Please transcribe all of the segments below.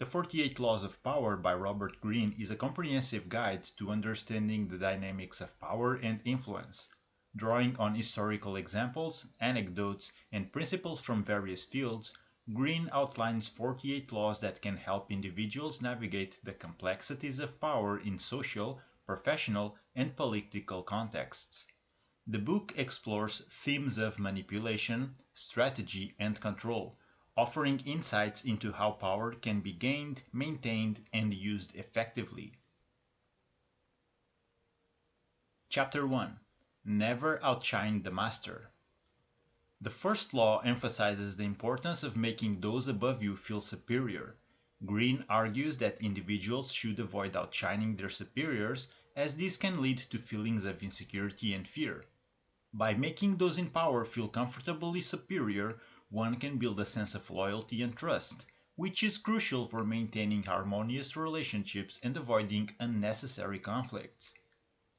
The 48 Laws of Power by Robert Greene is a comprehensive guide to understanding the dynamics of power and influence. Drawing on historical examples, anecdotes, and principles from various fields, Greene outlines 48 laws that can help individuals navigate the complexities of power in social, professional, and political contexts. The book explores themes of manipulation, strategy, and control, offering insights into how power can be gained, maintained, and used effectively. Chapter 1. Never outshine the master. The first law emphasizes the importance of making those above you feel superior. Greene argues that individuals should avoid outshining their superiors, as this can lead to feelings of insecurity and fear. By making those in power feel comfortably superior, one can build a sense of loyalty and trust, which is crucial for maintaining harmonious relationships and avoiding unnecessary conflicts.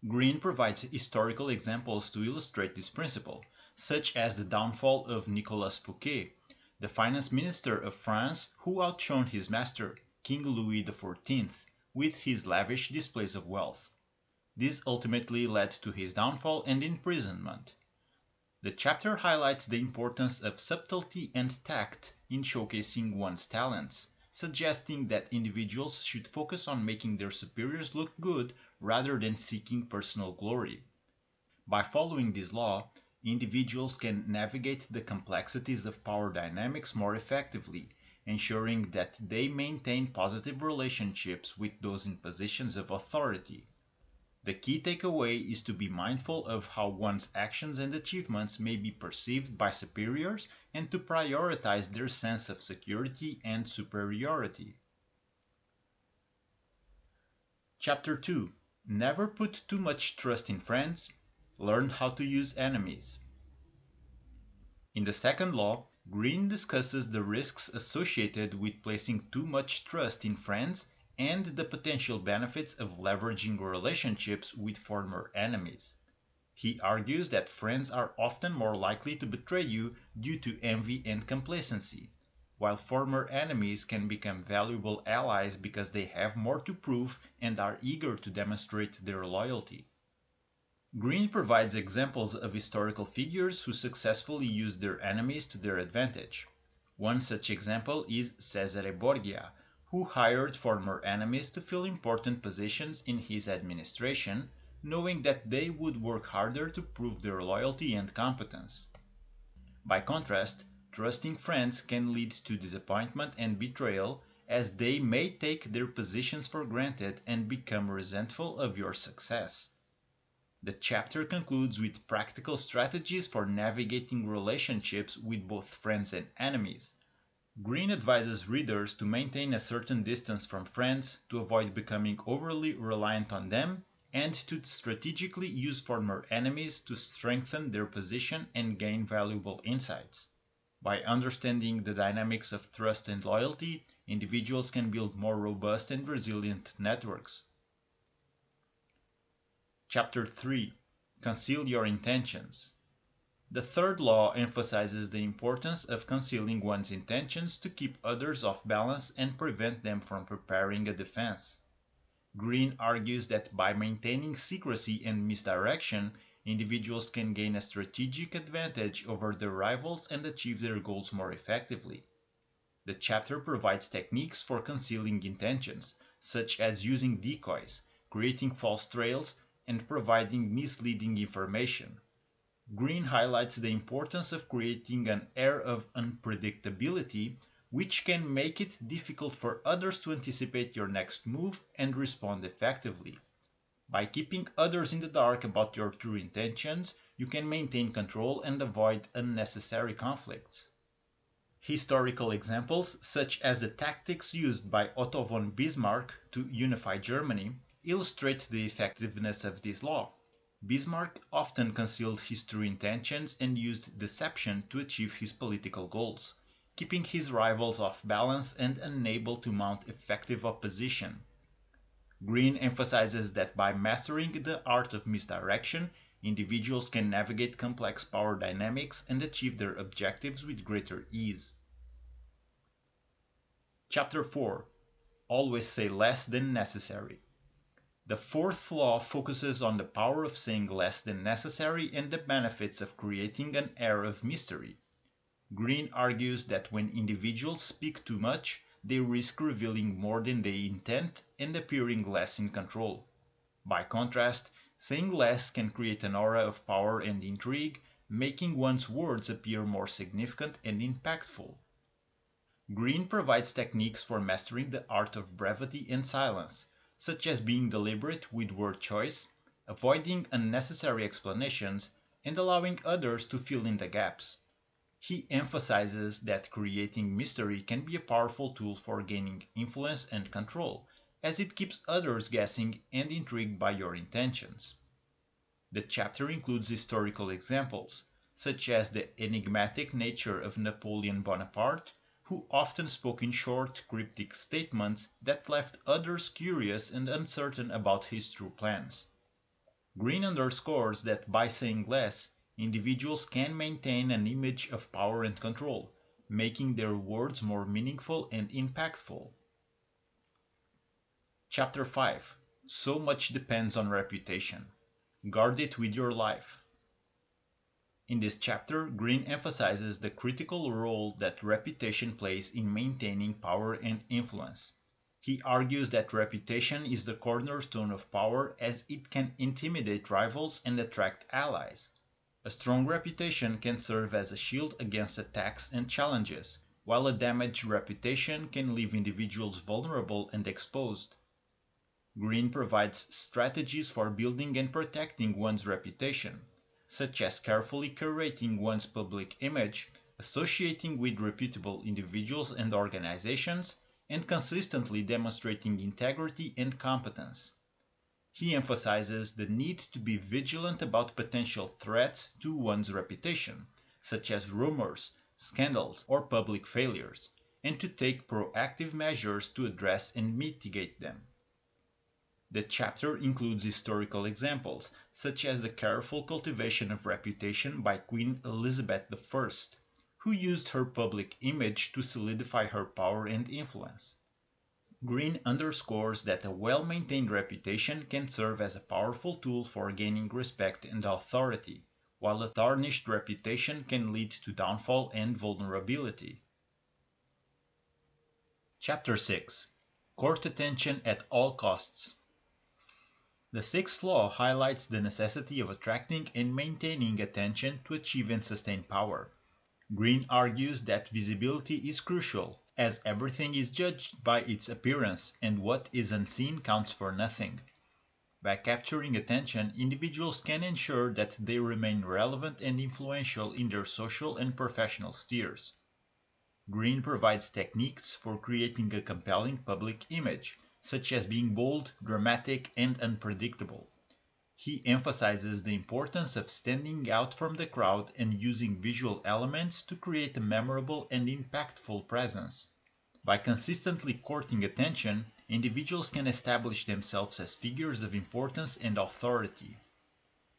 Greene provides historical examples to illustrate this principle, such as the downfall of Nicolas Fouquet, the finance minister of France who outshone his master, King Louis XIV, with his lavish displays of wealth. This ultimately led to his downfall and imprisonment. The chapter highlights the importance of subtlety and tact in showcasing one's talents, suggesting that individuals should focus on making their superiors look good rather than seeking personal glory. By following this law, individuals can navigate the complexities of power dynamics more effectively, ensuring that they maintain positive relationships with those in positions of authority. The key takeaway is to be mindful of how one's actions and achievements may be perceived by superiors and to prioritize their sense of security and superiority. Chapter 2. Never put too much trust in friends. Learn how to use enemies. In the second law, Greene discusses the risks associated with placing too much trust in friends and the potential benefits of leveraging relationships with former enemies. He argues that friends are often more likely to betray you due to envy and complacency, while former enemies can become valuable allies because they have more to prove and are eager to demonstrate their loyalty. Greene provides examples of historical figures who successfully used their enemies to their advantage. One such example is Cesare Borgia, who hired former enemies to fill important positions in his administration, knowing that they would work harder to prove their loyalty and competence. By contrast, trusting friends can lead to disappointment and betrayal, as they may take their positions for granted and become resentful of your success. The chapter concludes with practical strategies for navigating relationships with both friends and enemies. Greene advises readers to maintain a certain distance from friends to avoid becoming overly reliant on them and to strategically use former enemies to strengthen their position and gain valuable insights. By understanding the dynamics of trust and loyalty, individuals can build more robust and resilient networks. Chapter 3. Conceal your intentions. The third law emphasizes the importance of concealing one's intentions to keep others off balance and prevent them from preparing a defense. Greene argues that by maintaining secrecy and misdirection, individuals can gain a strategic advantage over their rivals and achieve their goals more effectively. The chapter provides techniques for concealing intentions, such as using decoys, creating false trails, and providing misleading information. Greene highlights the importance of creating an air of unpredictability, which can make it difficult for others to anticipate your next move and respond effectively. By keeping others in the dark about your true intentions, you can maintain control and avoid unnecessary conflicts. Historical examples, such as the tactics used by Otto von Bismarck to unify Germany, illustrate the effectiveness of this law. Bismarck often concealed his true intentions and used deception to achieve his political goals, keeping his rivals off balance and unable to mount effective opposition. Greene emphasizes that by mastering the art of misdirection, individuals can navigate complex power dynamics and achieve their objectives with greater ease. Chapter 4. always say less than necessary. The fourth law focuses on the power of saying less than necessary and the benefits of creating an air of mystery. Greene argues that when individuals speak too much, they risk revealing more than they intend and appearing less in control. By contrast, saying less can create an aura of power and intrigue, making one's words appear more significant and impactful. Greene provides techniques for mastering the art of brevity and silence, such as being deliberate with word choice, avoiding unnecessary explanations, and allowing others to fill in the gaps. He emphasizes that creating mystery can be a powerful tool for gaining influence and control, as it keeps others guessing and intrigued by your intentions. The chapter includes historical examples, such as the enigmatic nature of Napoleon Bonaparte, who often spoke in short, cryptic statements that left others curious and uncertain about his true plans. Greene underscores that by saying less, individuals can maintain an image of power and control, making their words more meaningful and impactful. Chapter 5. So much depends on reputation. Guard it with your life. In this chapter, Greene emphasizes the critical role that reputation plays in maintaining power and influence. He argues that reputation is the cornerstone of power as it can intimidate rivals and attract allies. A strong reputation can serve as a shield against attacks and challenges, while a damaged reputation can leave individuals vulnerable and exposed. Greene provides strategies for building and protecting one's reputation, such as carefully curating one's public image, associating with reputable individuals and organizations, and consistently demonstrating integrity and competence. He emphasizes the need to be vigilant about potential threats to one's reputation, such as rumors, scandals, or public failures, and to take proactive measures to address and mitigate them. The chapter includes historical examples, such as the careful cultivation of reputation by Queen Elizabeth I, who used her public image to solidify her power and influence. Greene underscores that a well-maintained reputation can serve as a powerful tool for gaining respect and authority, while a tarnished reputation can lead to downfall and vulnerability. Chapter 6. Court attention at all costs. The sixth law highlights the necessity of attracting and maintaining attention to achieve and sustain power. Greene argues that visibility is crucial, as everything is judged by its appearance, and what is unseen counts for nothing. By capturing attention, individuals can ensure that they remain relevant and influential in their social and professional spheres. Greene provides techniques for creating a compelling public image, such as being bold, dramatic, and unpredictable. He emphasizes the importance of standing out from the crowd and using visual elements to create a memorable and impactful presence. By consistently courting attention, individuals can establish themselves as figures of importance and authority.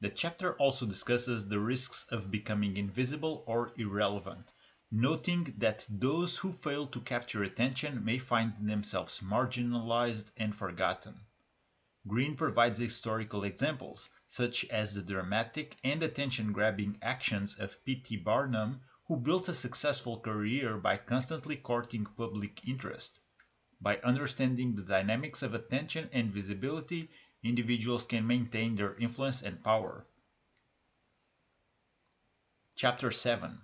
The chapter also discusses the risks of becoming invisible or irrelevant, noting that those who fail to capture attention may find themselves marginalized and forgotten. Greene provides historical examples, such as the dramatic and attention-grabbing actions of P.T. Barnum, who built a successful career by constantly courting public interest. By understanding the dynamics of attention and visibility, individuals can maintain their influence and power. Chapter 7.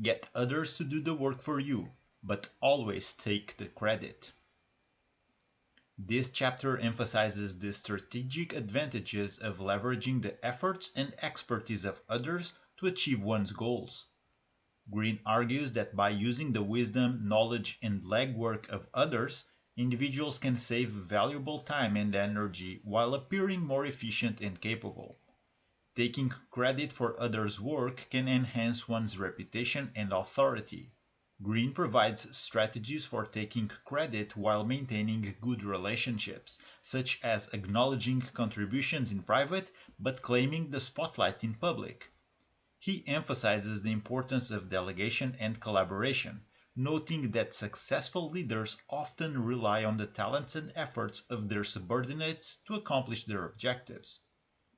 Get others to do the work for you, but always take the credit. This chapter emphasizes the strategic advantages of leveraging the efforts and expertise of others to achieve one's goals. Greene argues that by using the wisdom, knowledge, and legwork of others, individuals can save valuable time and energy while appearing more efficient and capable. Taking credit for others' work can enhance one's reputation and authority. Greene provides strategies for taking credit while maintaining good relationships, such as acknowledging contributions in private but claiming the spotlight in public. He emphasizes the importance of delegation and collaboration, noting that successful leaders often rely on the talents and efforts of their subordinates to accomplish their objectives.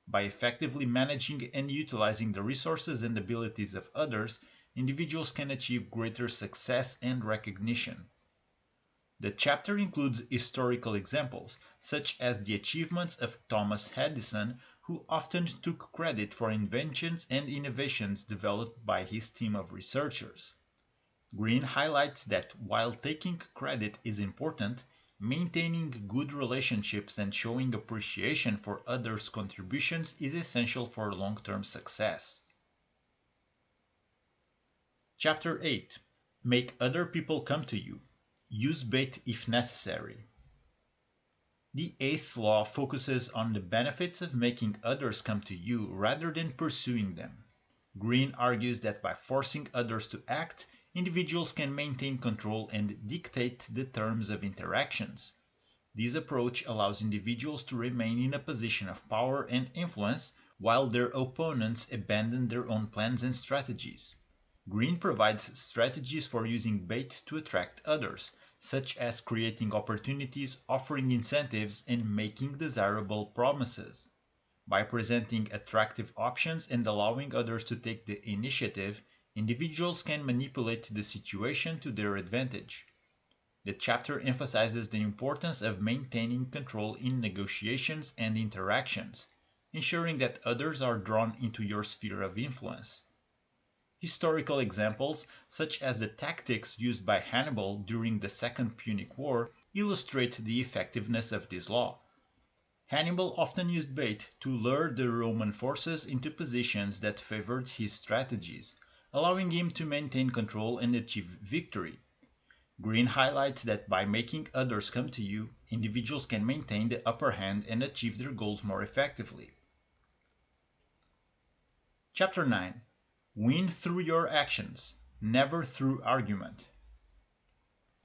By effectively managing and utilizing the resources and abilities of others, individuals can achieve greater success and recognition. The chapter includes historical examples, such as the achievements of Thomas Edison, who often took credit for inventions and innovations developed by his team of researchers. Greene highlights that while taking credit is important, maintaining good relationships and showing appreciation for others' contributions is essential for long-term success. Chapter 8. Make other people come to you. Use bait if necessary. The eighth law focuses on the benefits of making others come to you rather than pursuing them. Greene argues that by forcing others to act, individuals can maintain control and dictate the terms of interactions. This approach allows individuals to remain in a position of power and influence while their opponents abandon their own plans and strategies. Greene provides strategies for using bait to attract others, such as creating opportunities, offering incentives, and making desirable promises. By presenting attractive options and allowing others to take the initiative, individuals can manipulate the situation to their advantage. The chapter emphasizes the importance of maintaining control in negotiations and interactions, ensuring that others are drawn into your sphere of influence. Historical examples, such as the tactics used by Hannibal during the Second Punic War, illustrate the effectiveness of this law. Hannibal often used bait to lure the Roman forces into positions that favored his strategies, allowing him to maintain control and achieve victory. Greene highlights that by making others come to you, individuals can maintain the upper hand and achieve their goals more effectively. Chapter 9. Win through your actions, never through argument.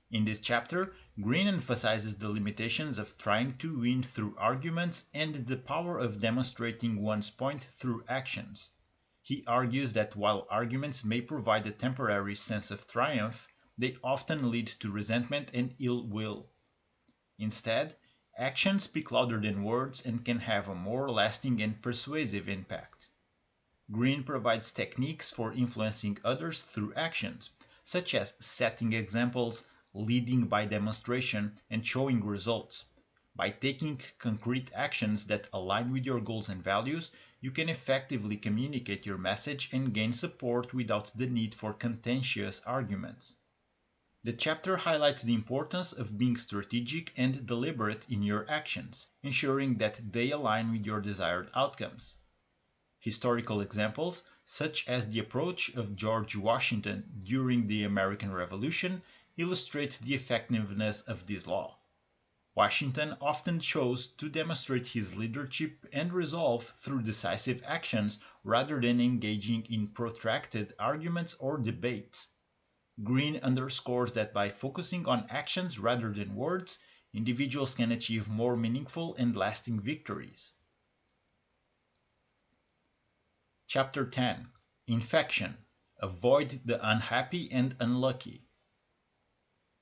In this chapter, Greene emphasizes the limitations of trying to win through arguments and the power of demonstrating one's point through actions. He argues that while arguments may provide a temporary sense of triumph, they often lead to resentment and ill will. Instead, actions speak louder than words and can have a more lasting and persuasive impact. Greene provides techniques for influencing others through actions, such as setting examples, leading by demonstration, and showing results. By taking concrete actions that align with your goals and values, you can effectively communicate your message and gain support without the need for contentious arguments. The chapter highlights the importance of being strategic and deliberate in your actions, ensuring that they align with your desired outcomes. Historical examples, such as the approach of George Washington during the American Revolution, illustrate the effectiveness of this law. Washington often chose to demonstrate his leadership and resolve through decisive actions rather than engaging in protracted arguments or debates. Greene underscores that by focusing on actions rather than words, individuals can achieve more meaningful and lasting victories. Chapter 10. Infection. Avoid the unhappy and unlucky.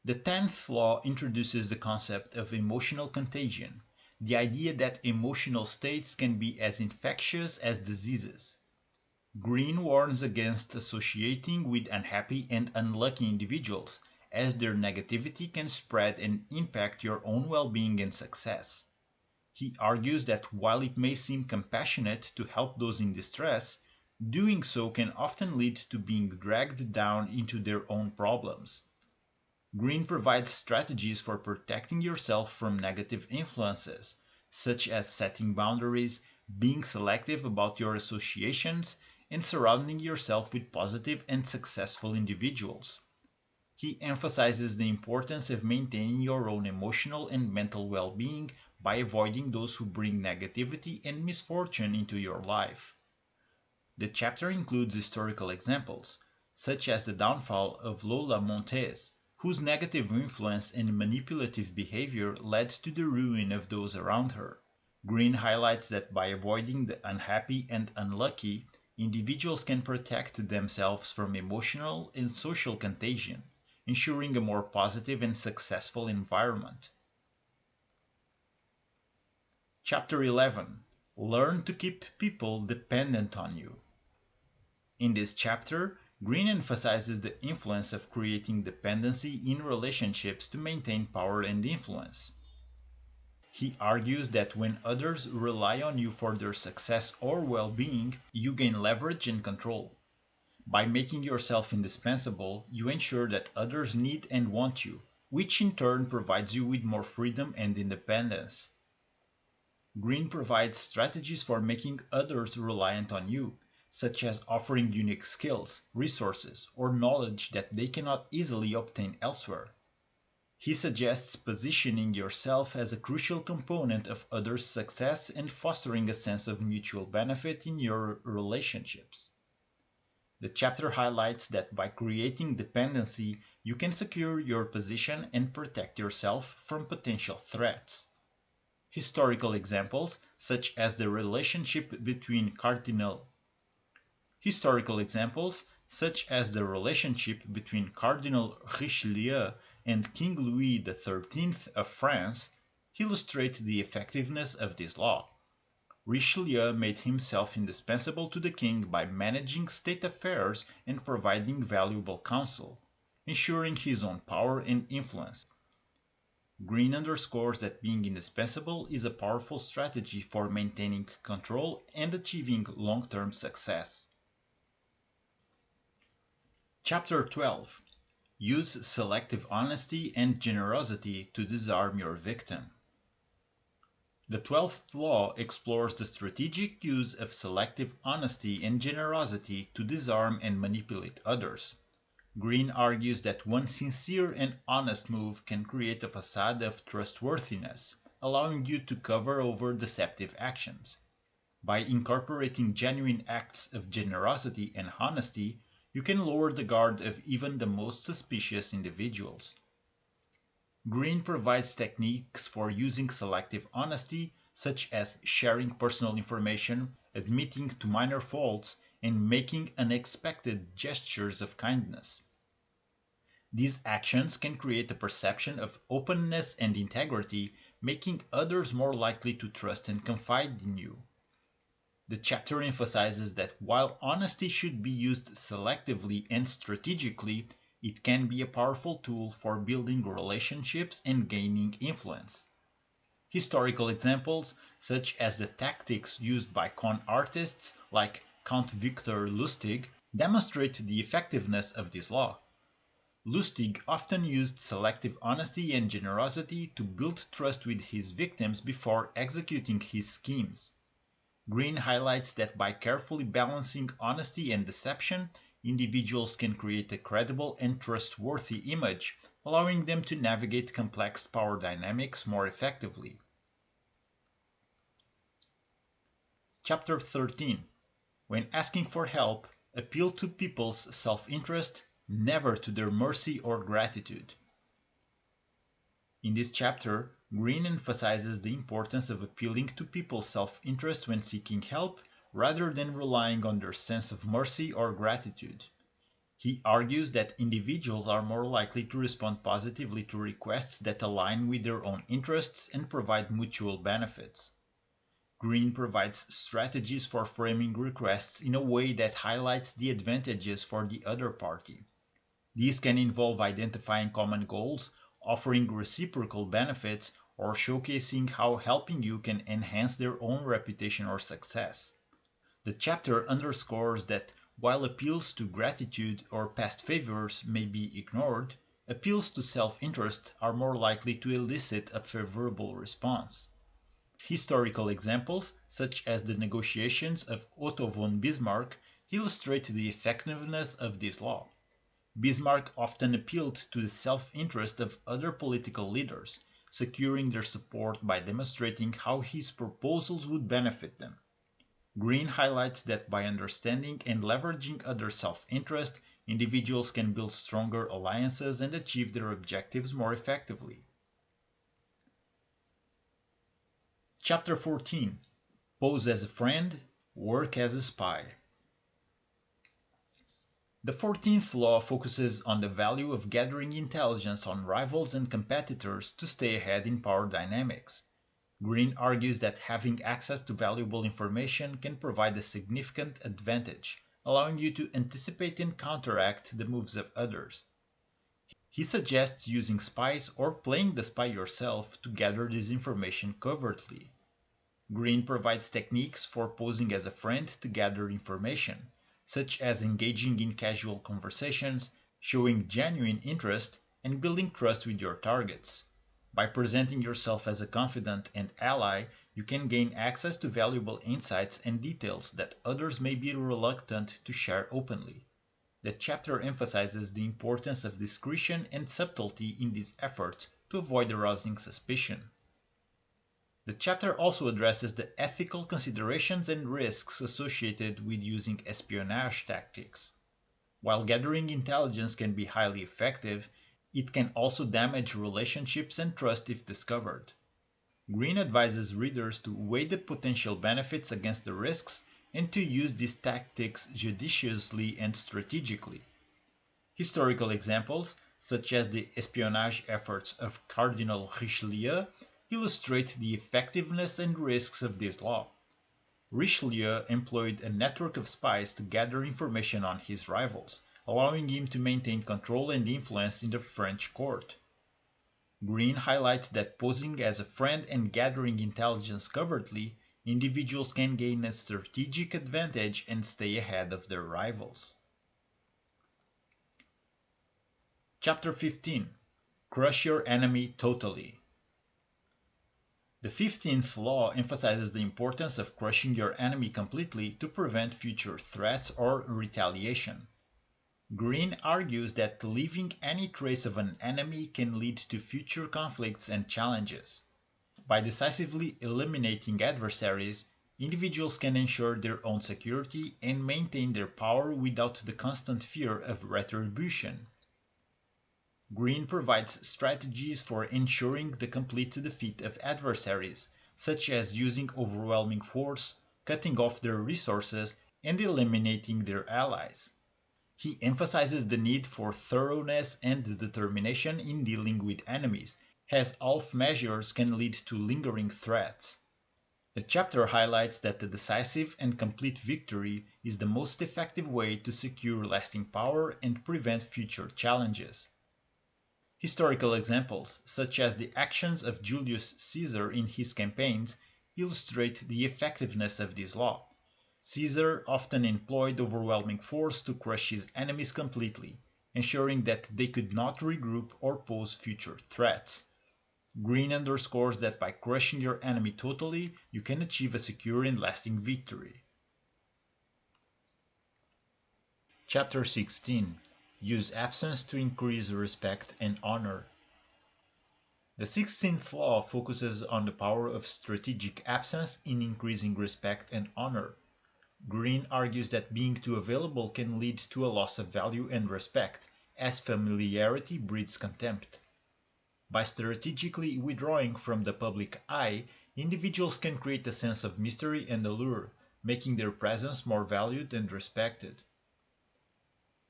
The 10th law introduces the concept of emotional contagion, the idea that emotional states can be as infectious as diseases. Greene warns against associating with unhappy and unlucky individuals, as their negativity can spread and impact your own well-being and success. He argues that while it may seem compassionate to help those in distress, doing so can often lead to being dragged down into their own problems. Greene provides strategies for protecting yourself from negative influences, such as setting boundaries, being selective about your associations, and surrounding yourself with positive and successful individuals. He emphasizes the importance of maintaining your own emotional and mental well-being by avoiding those who bring negativity and misfortune into your life. The chapter includes historical examples, such as the downfall of Lola Montez, whose negative influence and manipulative behavior led to the ruin of those around her. Greene highlights that by avoiding the unhappy and unlucky, individuals can protect themselves from emotional and social contagion, ensuring a more positive and successful environment. Chapter 11. Learn to keep people dependent on you. In this chapter, Greene emphasizes the influence of creating dependency in relationships to maintain power and influence. He argues that when others rely on you for their success or well-being, you gain leverage and control. By making yourself indispensable, you ensure that others need and want you, which in turn provides you with more freedom and independence. Greene provides strategies for making others reliant on you, such as offering unique skills, resources, or knowledge that they cannot easily obtain elsewhere. He suggests positioning yourself as a crucial component of others' success and fostering a sense of mutual benefit in your relationships. The chapter highlights that by creating dependency, you can secure your position and protect yourself from potential threats. Historical examples, such as the relationship between Cardinal Richelieu and King Louis XIII of France, illustrate the effectiveness of this law. Richelieu made himself indispensable to the king by managing state affairs and providing valuable counsel, ensuring his own power and influence. Greene underscores that being indispensable is a powerful strategy for maintaining control and achieving long-term success. Chapter 12. Use selective honesty and generosity to disarm your victim. The 12th law explores the strategic use of selective honesty and generosity to disarm and manipulate others. Greene argues that one sincere and honest move can create a facade of trustworthiness, allowing you to cover over deceptive actions. By incorporating genuine acts of generosity and honesty, you can lower the guard of even the most suspicious individuals. Greene provides techniques for using selective honesty, such as sharing personal information, admitting to minor faults, and making unexpected gestures of kindness. These actions can create a perception of openness and integrity, making others more likely to trust and confide in you. The chapter emphasizes that while honesty should be used selectively and strategically, it can be a powerful tool for building relationships and gaining influence. Historical examples, such as the tactics used by con artists like Count Victor Lustig, demonstrate the effectiveness of this law. Lustig often used selective honesty and generosity to build trust with his victims before executing his schemes. Greene highlights that by carefully balancing honesty and deception, individuals can create a credible and trustworthy image, allowing them to navigate complex power dynamics more effectively. Chapter 13. When asking for help, appeal to people's self-interest, never to their mercy or gratitude. In this chapter, Greene emphasizes the importance of appealing to people's self-interest when seeking help, rather than relying on their sense of mercy or gratitude. He argues that individuals are more likely to respond positively to requests that align with their own interests and provide mutual benefits. Greene provides strategies for framing requests in a way that highlights the advantages for the other party. These can involve identifying common goals, offering reciprocal benefits, or showcasing how helping you can enhance their own reputation or success. The chapter underscores that while appeals to gratitude or past favors may be ignored, appeals to self-interest are more likely to elicit a favorable response. Historical examples, such as the negotiations of Otto von Bismarck, illustrate the effectiveness of this law. Bismarck often appealed to the self-interest of other political leaders, securing their support by demonstrating how his proposals would benefit them. Greene highlights that by understanding and leveraging other self-interest, individuals can build stronger alliances and achieve their objectives more effectively. Chapter 14. Pose as a friend, work as a spy. The 14th law focuses on the value of gathering intelligence on rivals and competitors to stay ahead in power dynamics. Greene argues that having access to valuable information can provide a significant advantage, allowing you to anticipate and counteract the moves of others. He suggests using spies or playing the spy yourself to gather this information covertly. Greene provides techniques for posing as a friend to gather information, such as engaging in casual conversations, showing genuine interest, and building trust with your targets. By presenting yourself as a confidant and ally, you can gain access to valuable insights and details that others may be reluctant to share openly. The chapter emphasizes the importance of discretion and subtlety in these efforts to avoid arousing suspicion. The chapter also addresses the ethical considerations and risks associated with using espionage tactics. While gathering intelligence can be highly effective, it can also damage relationships and trust if discovered. Greene advises readers to weigh the potential benefits against the risks and to use these tactics judiciously and strategically. Historical examples, such as the espionage efforts of Cardinal Richelieu, illustrate the effectiveness and risks of this law. Richelieu employed a network of spies to gather information on his rivals, allowing him to maintain control and influence in the French court. Greene highlights that posing as a friend and gathering intelligence covertly, individuals can gain a strategic advantage and stay ahead of their rivals. Chapter 15. Crush your enemy totally. The 15th law emphasizes the importance of crushing your enemy completely to prevent future threats or retaliation. Greene argues that leaving any trace of an enemy can lead to future conflicts and challenges. By decisively eliminating adversaries, individuals can ensure their own security and maintain their power without the constant fear of retribution. Greene provides strategies for ensuring the complete defeat of adversaries, such as using overwhelming force, cutting off their resources, and eliminating their allies. He emphasizes the need for thoroughness and determination in dealing with enemies, as half measures can lead to lingering threats. The chapter highlights that the decisive and complete victory is the most effective way to secure lasting power and prevent future challenges. Historical examples, such as the actions of Julius Caesar in his campaigns, illustrate the effectiveness of this law. Caesar often employed overwhelming force to crush his enemies completely, ensuring that they could not regroup or pose future threats. Greene underscores that by crushing your enemy totally, you can achieve a secure and lasting victory. Chapter 16. Use absence to increase respect and honor. The 16th law focuses on the power of strategic absence in increasing respect and honor. Greene argues that being too available can lead to a loss of value and respect, as familiarity breeds contempt. By strategically withdrawing from the public eye, individuals can create a sense of mystery and allure, making their presence more valued and respected.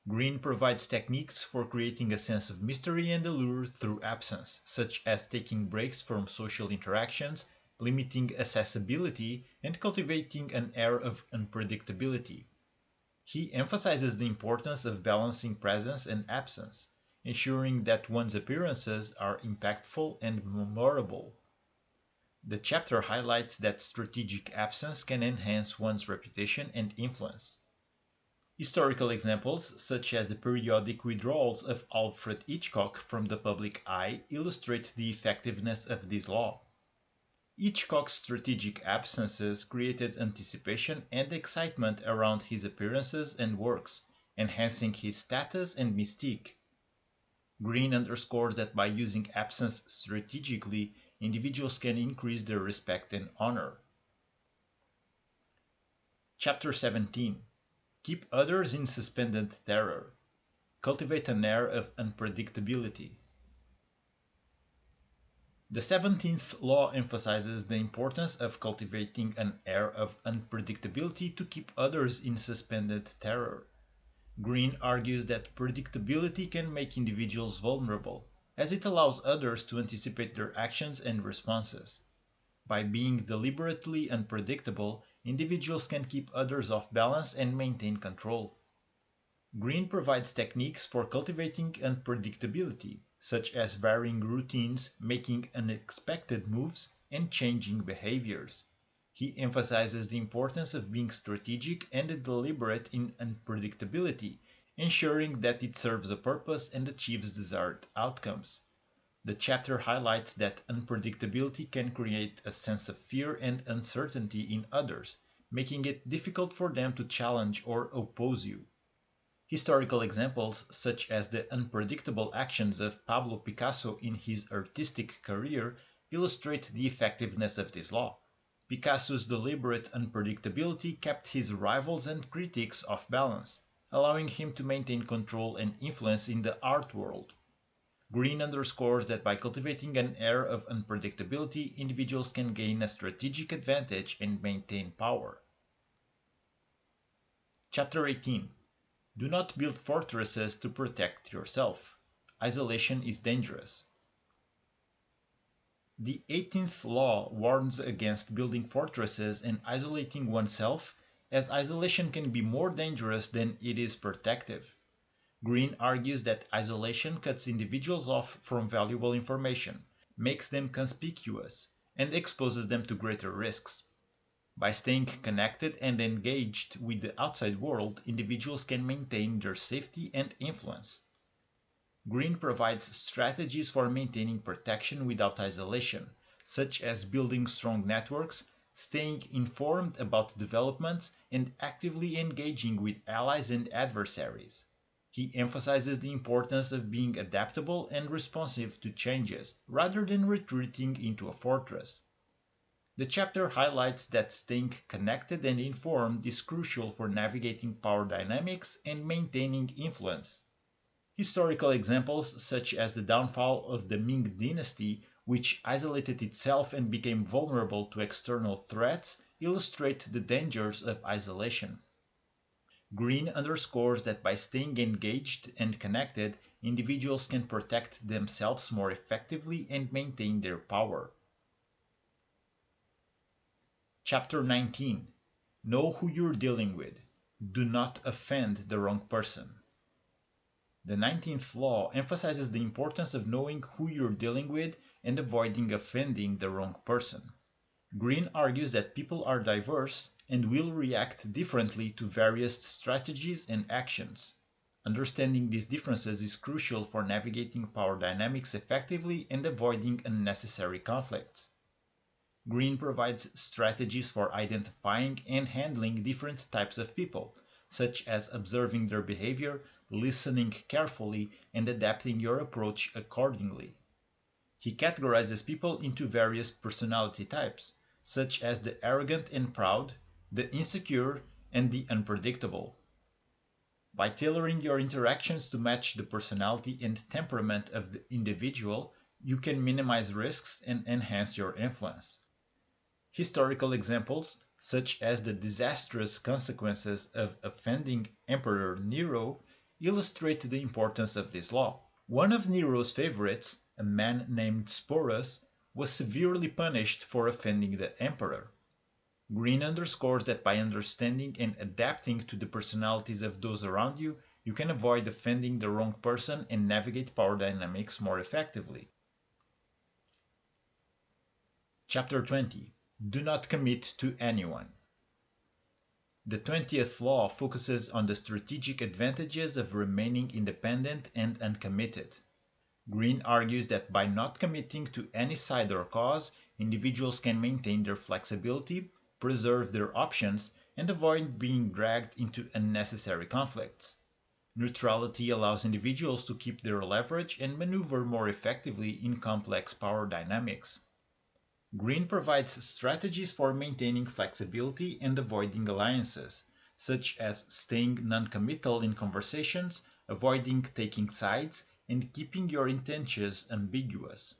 Greene provides techniques for creating a sense of mystery and allure through absence, such as taking breaks from social interactions, limiting accessibility, and cultivating an air of unpredictability. He emphasizes the importance of balancing presence and absence, ensuring that one's appearances are impactful and memorable. The chapter highlights that strategic absence can enhance one's reputation and influence. Historical examples, such as the periodic withdrawals of Alfred Hitchcock from the public eye, illustrate the effectiveness of this law. Hitchcock's strategic absences created anticipation and excitement around his appearances and works, enhancing his status and mystique. Greene underscores that by using absence strategically, individuals can increase their respect and honor. Chapter 17. Keep others in suspended terror. Cultivate an air of unpredictability. The 17th law emphasizes the importance of cultivating an air of unpredictability to keep others in suspended terror. Greene argues that predictability can make individuals vulnerable, as it allows others to anticipate their actions and responses. By being deliberately unpredictable, individuals can keep others off balance and maintain control. Greene provides techniques for cultivating unpredictability, such as varying routines, making unexpected moves, and changing behaviors. He emphasizes the importance of being strategic and deliberate in unpredictability, ensuring that it serves a purpose and achieves desired outcomes. The chapter highlights that unpredictability can create a sense of fear and uncertainty in others, making it difficult for them to challenge or oppose you. Historical examples, such as the unpredictable actions of Pablo Picasso in his artistic career, illustrate the effectiveness of this law. Picasso's deliberate unpredictability kept his rivals and critics off balance, allowing him to maintain control and influence in the art world. Greene underscores that by cultivating an air of unpredictability, individuals can gain a strategic advantage and maintain power. Chapter 18. Do not build fortresses to protect yourself. Isolation is dangerous. The 18th law warns against building fortresses and isolating oneself, as isolation can be more dangerous than it is protective. Greene argues that isolation cuts individuals off from valuable information, makes them conspicuous, and exposes them to greater risks. By staying connected and engaged with the outside world, individuals can maintain their safety and influence. Greene provides strategies for maintaining protection without isolation, such as building strong networks, staying informed about developments, and actively engaging with allies and adversaries. He emphasizes the importance of being adaptable and responsive to changes, rather than retreating into a fortress. The chapter highlights that staying connected and informed is crucial for navigating power dynamics and maintaining influence. Historical examples, such as the downfall of the Ming dynasty, which isolated itself and became vulnerable to external threats, illustrate the dangers of isolation. Greene underscores that by staying engaged and connected, individuals can protect themselves more effectively and maintain their power. Chapter 19. Know who you're dealing with. Do not offend the wrong person. The 19th law emphasizes the importance of knowing who you're dealing with and avoiding offending the wrong person. Greene argues that people are diverse and will react differently to various strategies and actions. Understanding these differences is crucial for navigating power dynamics effectively and avoiding unnecessary conflicts. Greene provides strategies for identifying and handling different types of people, such as observing their behavior, listening carefully, and adapting your approach accordingly. He categorizes people into various personality types, such as the arrogant and proud, the insecure, and the unpredictable. By tailoring your interactions to match the personality and temperament of the individual, you can minimize risks and enhance your influence. Historical examples, such as the disastrous consequences of offending Emperor Nero, illustrate the importance of this law. One of Nero's favorites, a man named Sporus, was severely punished for offending the emperor. Greene underscores that by understanding and adapting to the personalities of those around you, you can avoid offending the wrong person and navigate power dynamics more effectively. Chapter 20. Do not commit to anyone. The 20th law focuses on the strategic advantages of remaining independent and uncommitted. Greene argues that by not committing to any side or cause, individuals can maintain their flexibility, preserve their options, and avoid being dragged into unnecessary conflicts. Neutrality allows individuals to keep their leverage and maneuver more effectively in complex power dynamics. Greene provides strategies for maintaining flexibility and avoiding alliances, such as staying non-committal in conversations, avoiding taking sides, and keeping your intentions ambiguous.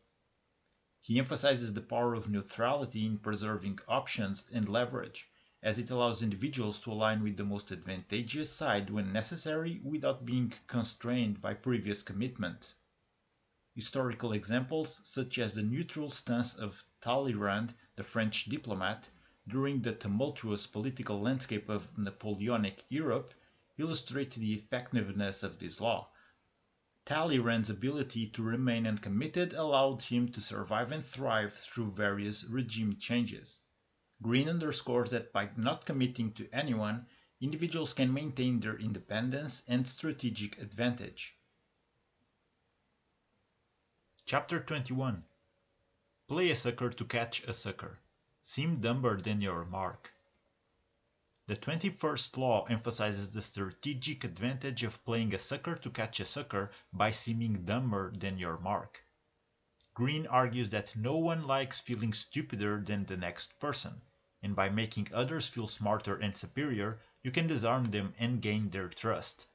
He emphasizes the power of neutrality in preserving options and leverage, as it allows individuals to align with the most advantageous side when necessary without being constrained by previous commitments. Historical examples, such as the neutral stance of Talleyrand, the French diplomat, during the tumultuous political landscape of Napoleonic Europe, illustrate the effectiveness of this law. Talleyrand's ability to remain uncommitted allowed him to survive and thrive through various regime changes. Greene underscores that by not committing to anyone, individuals can maintain their independence and strategic advantage. Chapter 21. Play a sucker to catch a sucker. Seem dumber than your mark. The 21st law emphasizes the strategic advantage of playing a sucker to catch a sucker by seeming dumber than your mark. Greene argues that no one likes feeling stupider than the next person, and by making others feel smarter and superior, you can disarm them and gain their trust.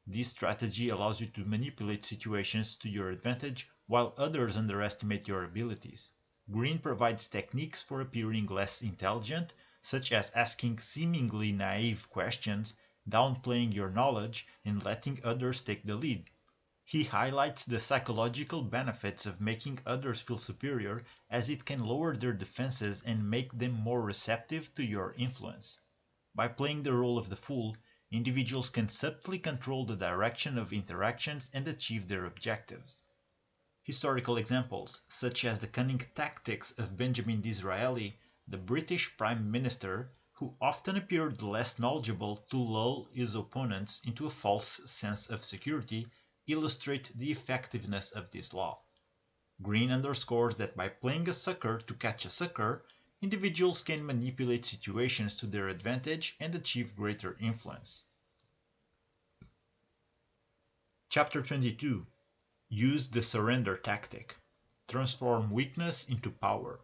This strategy allows you to manipulate situations to your advantage while others underestimate your abilities. Greene provides techniques for appearing less intelligent, such as asking seemingly naive questions, downplaying your knowledge, and letting others take the lead. He highlights the psychological benefits of making others feel superior, as it can lower their defenses and make them more receptive to your influence. By playing the role of the fool, individuals can subtly control the direction of interactions and achieve their objectives. Historical examples, such as the cunning tactics of Benjamin Disraeli, the British Prime Minister, who often appeared less knowledgeable to lull his opponents into a false sense of security, illustrate the effectiveness of this law. Greene underscores that by playing a sucker to catch a sucker, individuals can manipulate situations to their advantage and achieve greater influence. Chapter 22. Use the surrender tactic. Transform weakness into power.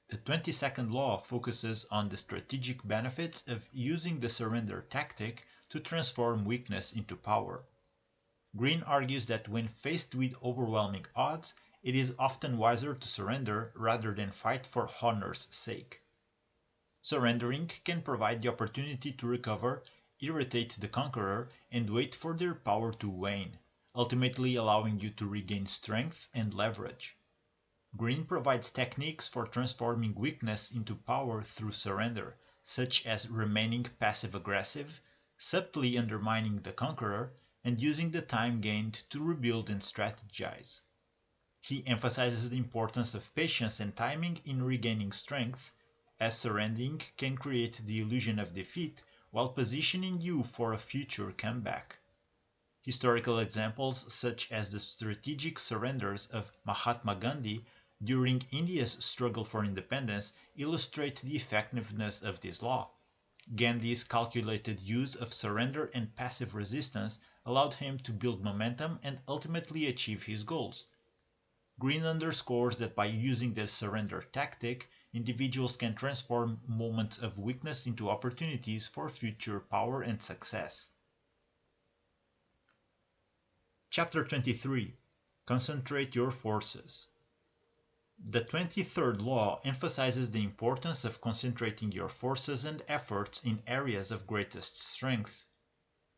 The 22nd law focuses on the strategic benefits of using the surrender tactic to transform weakness into power. Greene argues that when faced with overwhelming odds, it is often wiser to surrender rather than fight for honor's sake. Surrendering can provide the opportunity to recover, irritate the conqueror, and wait for their power to wane, ultimately allowing you to regain strength and leverage. Greene provides techniques for transforming weakness into power through surrender, such as remaining passive-aggressive, subtly undermining the conqueror, and using the time gained to rebuild and strategize. He emphasizes the importance of patience and timing in regaining strength, as surrendering can create the illusion of defeat while positioning you for a future comeback. Historical examples such as the strategic surrenders of Mahatma Gandhi during India's struggle for independence illustrate the effectiveness of this law. Gandhi's calculated use of surrender and passive resistance allowed him to build momentum and ultimately achieve his goals. Greene underscores that by using the surrender tactic, individuals can transform moments of weakness into opportunities for future power and success. Chapter 23. Concentrate your forces. The 23rd law emphasizes the importance of concentrating your forces and efforts in areas of greatest strength.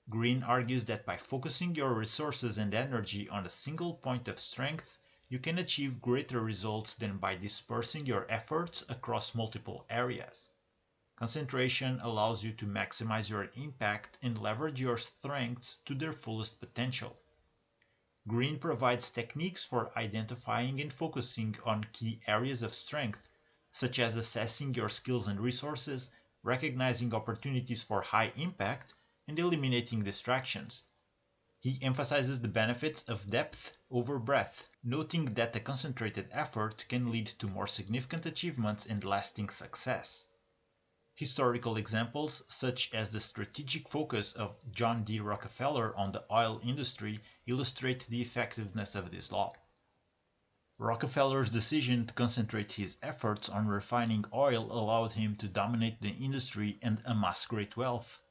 Greene argues that by focusing your resources and energy on a single point of strength, you can achieve greater results than by dispersing your efforts across multiple areas. Concentration allows you to maximize your impact and leverage your strengths to their fullest potential. Greene provides techniques for identifying and focusing on key areas of strength, such as assessing your skills and resources, recognizing opportunities for high impact, and eliminating distractions. He emphasizes the benefits of depth over breadth, noting that a concentrated effort can lead to more significant achievements and lasting success. Historical examples, such as the strategic focus of John D. Rockefeller on the oil industry, illustrate the effectiveness of this law. Rockefeller's decision to concentrate his efforts on refining oil allowed him to dominate the industry and amass great wealth.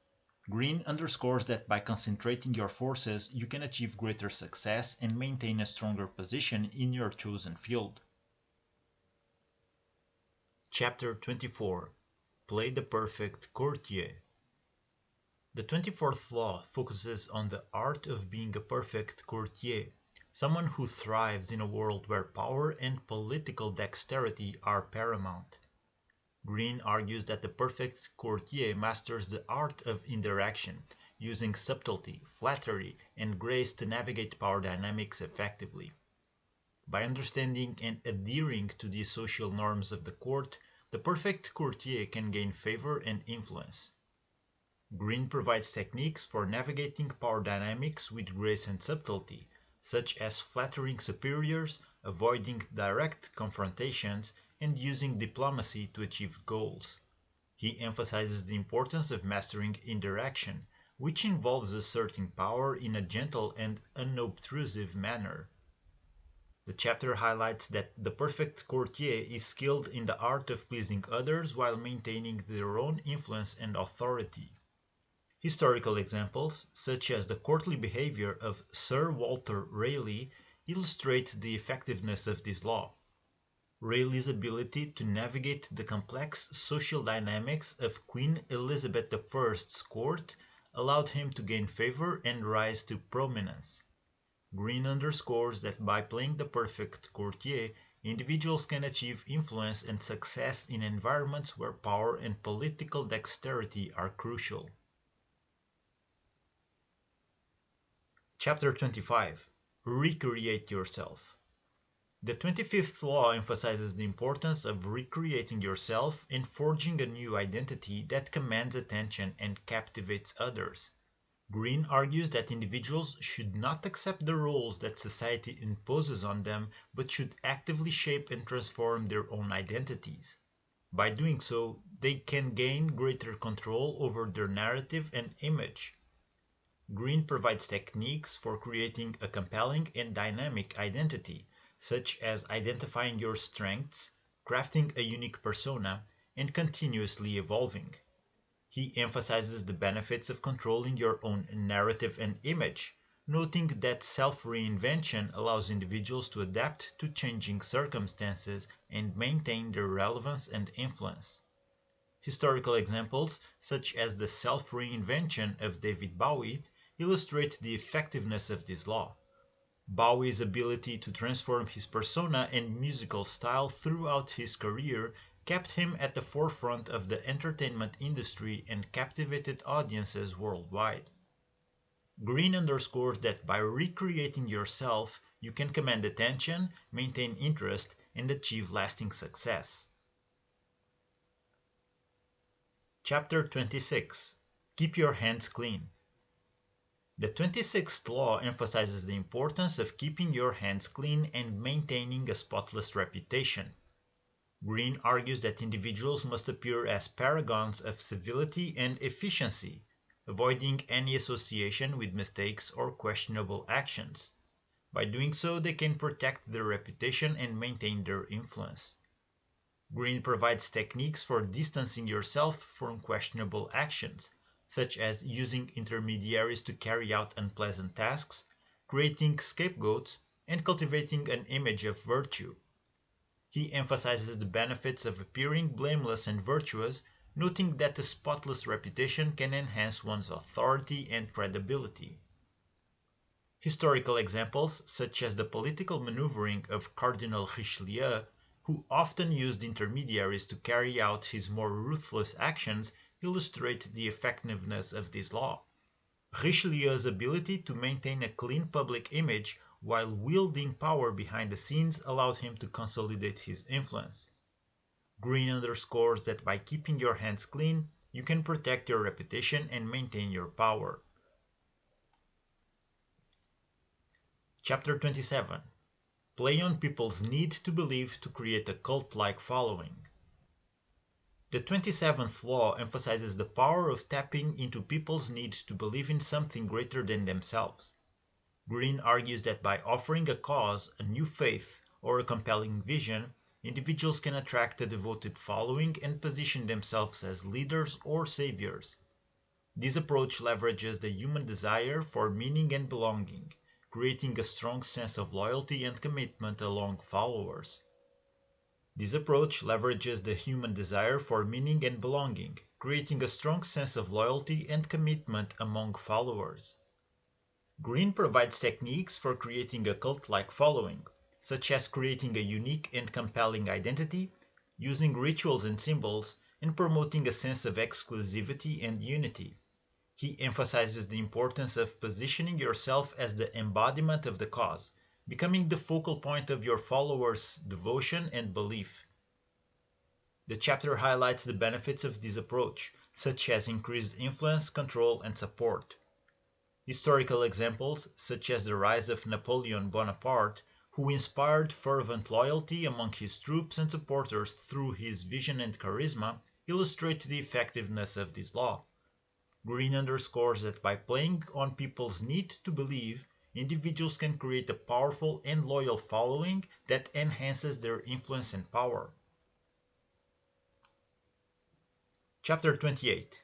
Greene underscores that by concentrating your forces, you can achieve greater success and maintain a stronger position in your chosen field. Chapter 24. Play the perfect courtier. The 24th law focuses on the art of being a perfect courtier, someone who thrives in a world where power and political dexterity are paramount. Greene argues that the perfect courtier masters the art of interaction, using subtlety, flattery, and grace to navigate power dynamics effectively. By understanding and adhering to the social norms of the court, the perfect courtier can gain favor and influence. Greene provides techniques for navigating power dynamics with grace and subtlety, such as flattering superiors, avoiding direct confrontations, and using diplomacy to achieve goals. He emphasizes the importance of mastering interaction, which involves asserting power in a gentle and unobtrusive manner. The chapter highlights that the perfect courtier is skilled in the art of pleasing others while maintaining their own influence and authority. Historical examples, such as the courtly behavior of Sir Walter Raleigh, illustrate the effectiveness of this law. Raleigh's ability to navigate the complex social dynamics of Queen Elizabeth I's court allowed him to gain favor and rise to prominence. Greene underscores that by playing the perfect courtier, individuals can achieve influence and success in environments where power and political dexterity are crucial. Chapter 25. Recreate Yourself. The 25th law emphasizes the importance of recreating yourself and forging a new identity that commands attention and captivates others. Greene argues that individuals should not accept the roles that society imposes on them, but should actively shape and transform their own identities. By doing so, they can gain greater control over their narrative and image. Greene provides techniques for creating a compelling and dynamic identity, such as identifying your strengths, crafting a unique persona, and continuously evolving. He emphasizes the benefits of controlling your own narrative and image, noting that self-reinvention allows individuals to adapt to changing circumstances and maintain their relevance and influence. Historical examples, such as the self-reinvention of David Bowie, illustrate the effectiveness of this law. Bowie's ability to transform his persona and musical style throughout his career kept him at the forefront of the entertainment industry and captivated audiences worldwide. Greene underscores that by recreating yourself, you can command attention, maintain interest, and achieve lasting success. Chapter 26. Keep your hands clean. The 26th law emphasizes the importance of keeping your hands clean and maintaining a spotless reputation. Greene argues that individuals must appear as paragons of civility and efficiency, avoiding any association with mistakes or questionable actions. By doing so, they can protect their reputation and maintain their influence. Greene provides techniques for distancing yourself from questionable actions, such as using intermediaries to carry out unpleasant tasks, creating scapegoats, and cultivating an image of virtue. He emphasizes the benefits of appearing blameless and virtuous, noting that a spotless reputation can enhance one's authority and credibility. Historical examples, such as the political maneuvering of Cardinal Richelieu, who often used intermediaries to carry out his more ruthless actions, illustrate the effectiveness of this law. Richelieu's ability to maintain a clean public image while wielding power behind the scenes allowed him to consolidate his influence. Greene underscores that by keeping your hands clean, you can protect your reputation and maintain your power. Chapter 27. Play on people's need to believe to create a cult-like following. The 27th law emphasizes the power of tapping into people's need to believe in something greater than themselves. Greene argues that by offering a cause, a new faith, or a compelling vision, individuals can attract a devoted following and position themselves as leaders or saviors. This approach leverages the human desire for meaning and belonging, creating a strong sense of loyalty and commitment among followers. This approach leverages the human desire for meaning and belonging, creating a strong sense of loyalty and commitment among followers. Greene provides techniques for creating a cult-like following, such as creating a unique and compelling identity, using rituals and symbols, and promoting a sense of exclusivity and unity. He emphasizes the importance of positioning yourself as the embodiment of the cause, becoming the focal point of your followers' devotion and belief. The chapter highlights the benefits of this approach, such as increased influence, control, and support. Historical examples, such as the rise of Napoleon Bonaparte, who inspired fervent loyalty among his troops and supporters through his vision and charisma, illustrate the effectiveness of this law. Greene underscores that by playing on people's need to believe, individuals can create a powerful and loyal following that enhances their influence and power. Chapter 28.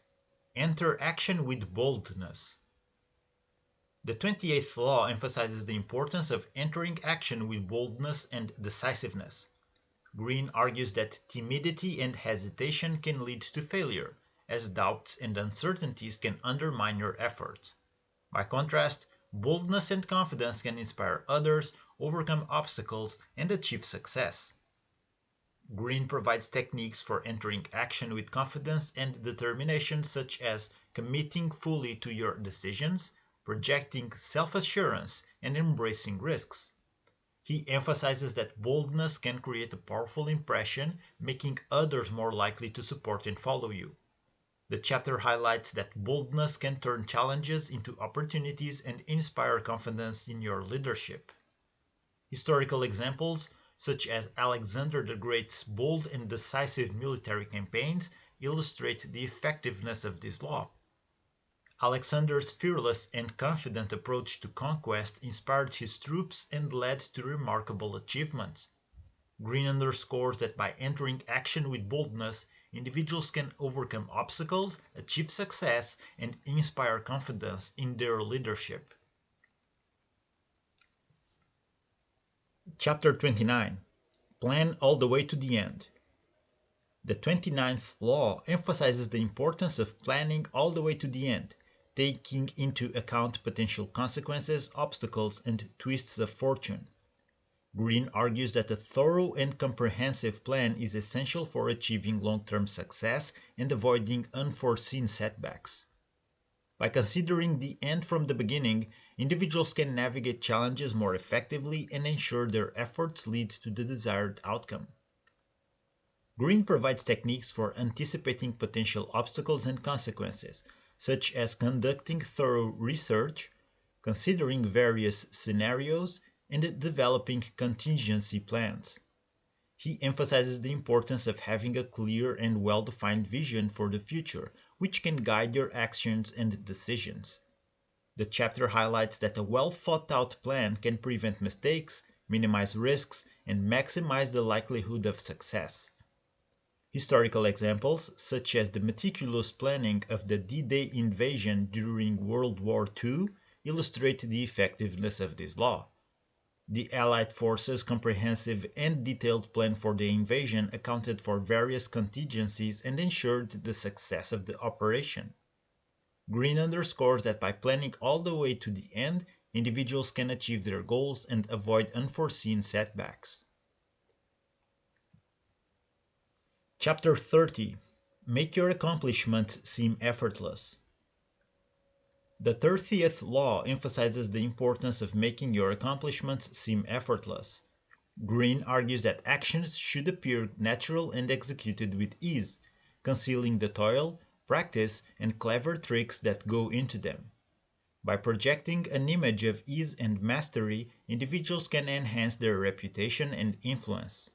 Enter action with boldness. The 28th law emphasizes the importance of entering action with boldness and decisiveness. Greene argues that timidity and hesitation can lead to failure, as doubts and uncertainties can undermine your efforts. By contrast, boldness and confidence can inspire others, overcome obstacles, and achieve success. Greene provides techniques for entering action with confidence and determination, such as committing fully to your decisions, projecting self-assurance, and embracing risks. He emphasizes that boldness can create a powerful impression, making others more likely to support and follow you. The chapter highlights that boldness can turn challenges into opportunities and inspire confidence in your leadership. Historical examples, such as Alexander the Great's bold and decisive military campaigns, illustrate the effectiveness of this law. Alexander's fearless and confident approach to conquest inspired his troops and led to remarkable achievements. Greene underscores that by entering action with boldness, individuals can overcome obstacles, achieve success, and inspire confidence in their leadership. Chapter 29. Plan all the way to the end. The 29th law emphasizes the importance of planning all the way to the end, taking into account potential consequences, obstacles, and twists of fortune. Greene argues that a thorough and comprehensive plan is essential for achieving long-term success and avoiding unforeseen setbacks. By considering the end from the beginning, individuals can navigate challenges more effectively and ensure their efforts lead to the desired outcome. Greene provides techniques for anticipating potential obstacles and consequences, such as conducting thorough research, considering various scenarios, and developing contingency plans. He emphasizes the importance of having a clear and well-defined vision for the future, which can guide your actions and decisions. The chapter highlights that a well-thought-out plan can prevent mistakes, minimize risks, and maximize the likelihood of success. Historical examples, such as the meticulous planning of the D-Day invasion during World War II, illustrate the effectiveness of this law. The Allied forces' comprehensive and detailed plan for the invasion accounted for various contingencies and ensured the success of the operation. Greene underscores that by planning all the way to the end, individuals can achieve their goals and avoid unforeseen setbacks. Chapter 30. Make your accomplishments seem effortless. The 30th law emphasizes the importance of making your accomplishments seem effortless. Greene argues that actions should appear natural and executed with ease, concealing the toil, practice, and clever tricks that go into them. By projecting an image of ease and mastery, individuals can enhance their reputation and influence.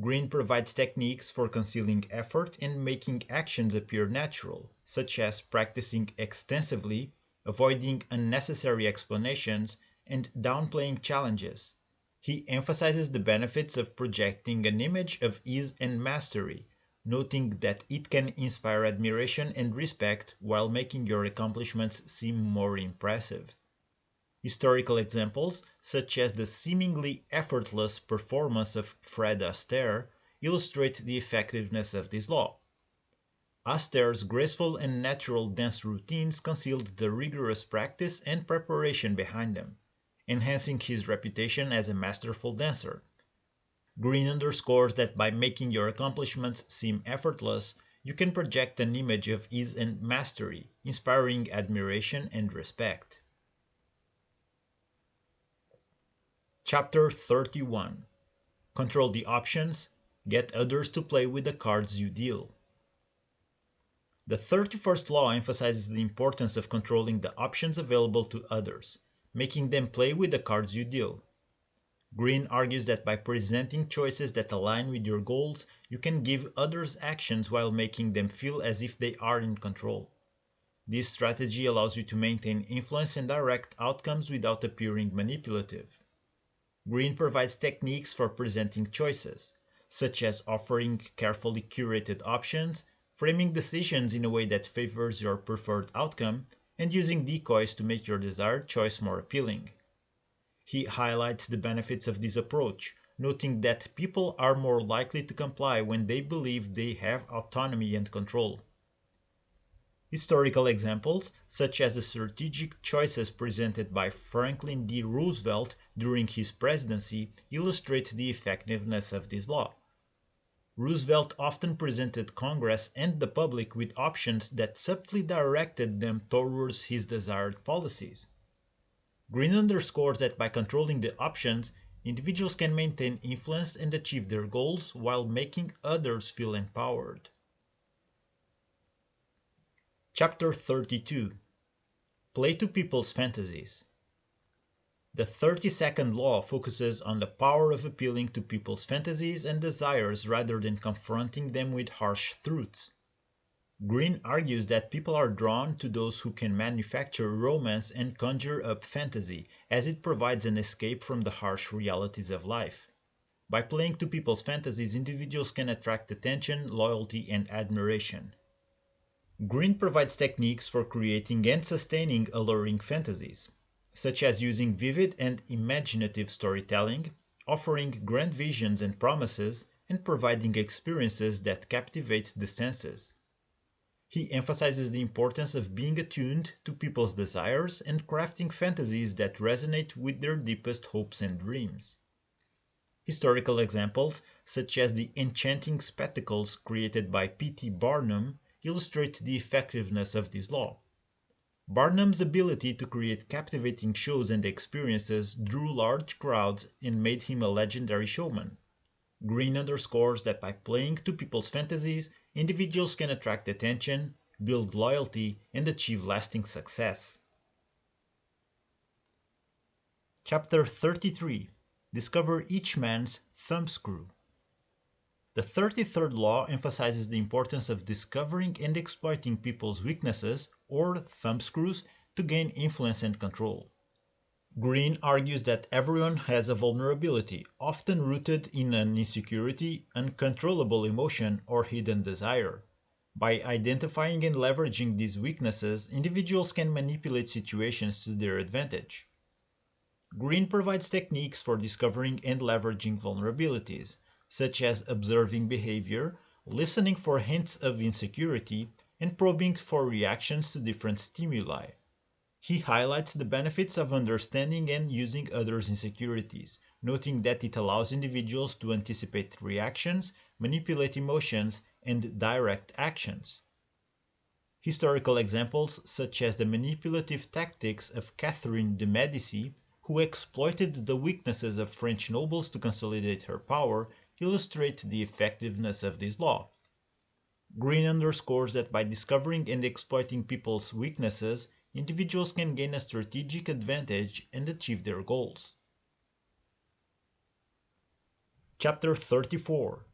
Greene provides techniques for concealing effort and making actions appear natural, such as practicing extensively, avoiding unnecessary explanations, and downplaying challenges. He emphasizes the benefits of projecting an image of ease and mastery, noting that it can inspire admiration and respect while making your accomplishments seem more impressive. Historical examples, such as the seemingly effortless performance of Fred Astaire, illustrate the effectiveness of this law. Astaire's graceful and natural dance routines concealed the rigorous practice and preparation behind them, enhancing his reputation as a masterful dancer. Greene underscores that by making your accomplishments seem effortless, you can project an image of ease and mastery, inspiring admiration and respect. Chapter 31. Control the options, get others to play with the cards you deal. The 31st law emphasizes the importance of controlling the options available to others, making them play with the cards you deal. Greene argues that by presenting choices that align with your goals, you can give others actions while making them feel as if they are in control. This strategy allows you to maintain influence and direct outcomes without appearing manipulative. Greene provides techniques for presenting choices, such as offering carefully curated options, framing decisions in a way that favors your preferred outcome, and using decoys to make your desired choice more appealing. He highlights the benefits of this approach, noting that people are more likely to comply when they believe they have autonomy and control. Historical examples, such as the strategic choices presented by Franklin D. Roosevelt during his presidency, illustrate the effectiveness of this law. Roosevelt often presented Congress and the public with options that subtly directed them towards his desired policies. Greene underscores that by controlling the options, individuals can maintain influence and achieve their goals while making others feel empowered. Chapter 32. Play to people's fantasies. The 32nd law focuses on the power of appealing to people's fantasies and desires rather than confronting them with harsh truths. Greene argues that people are drawn to those who can manufacture romance and conjure up fantasy, as it provides an escape from the harsh realities of life. By playing to people's fantasies, individuals can attract attention, loyalty, and admiration. Greene provides techniques for creating and sustaining alluring fantasies, such as using vivid and imaginative storytelling, offering grand visions and promises, and providing experiences that captivate the senses. He emphasizes the importance of being attuned to people's desires and crafting fantasies that resonate with their deepest hopes and dreams. Historical examples, such as the enchanting spectacles created by P.T. Barnum, illustrate the effectiveness of this law. Barnum's ability to create captivating shows and experiences drew large crowds and made him a legendary showman. Greene underscores that by playing to people's fantasies, individuals can attract attention, build loyalty, and achieve lasting success. Chapter 33. Discover each man's thumbscrew. The 33rd law emphasizes the importance of discovering and exploiting people's weaknesses, or thumbscrews, to gain influence and control. Greene argues that everyone has a vulnerability, often rooted in an insecurity, uncontrollable emotion, or hidden desire. By identifying and leveraging these weaknesses, individuals can manipulate situations to their advantage. Greene provides techniques for discovering and leveraging vulnerabilities, such as observing behavior, listening for hints of insecurity, and probing for reactions to different stimuli. He highlights the benefits of understanding and using others' insecurities, noting that it allows individuals to anticipate reactions, manipulate emotions, and direct actions. Historical examples, such as the manipulative tactics of Catherine de' Medici, who exploited the weaknesses of French nobles to consolidate her power, illustrate the effectiveness of this law. Greene underscores that by discovering and exploiting people's weaknesses, individuals can gain a strategic advantage and achieve their goals. Chapter 34.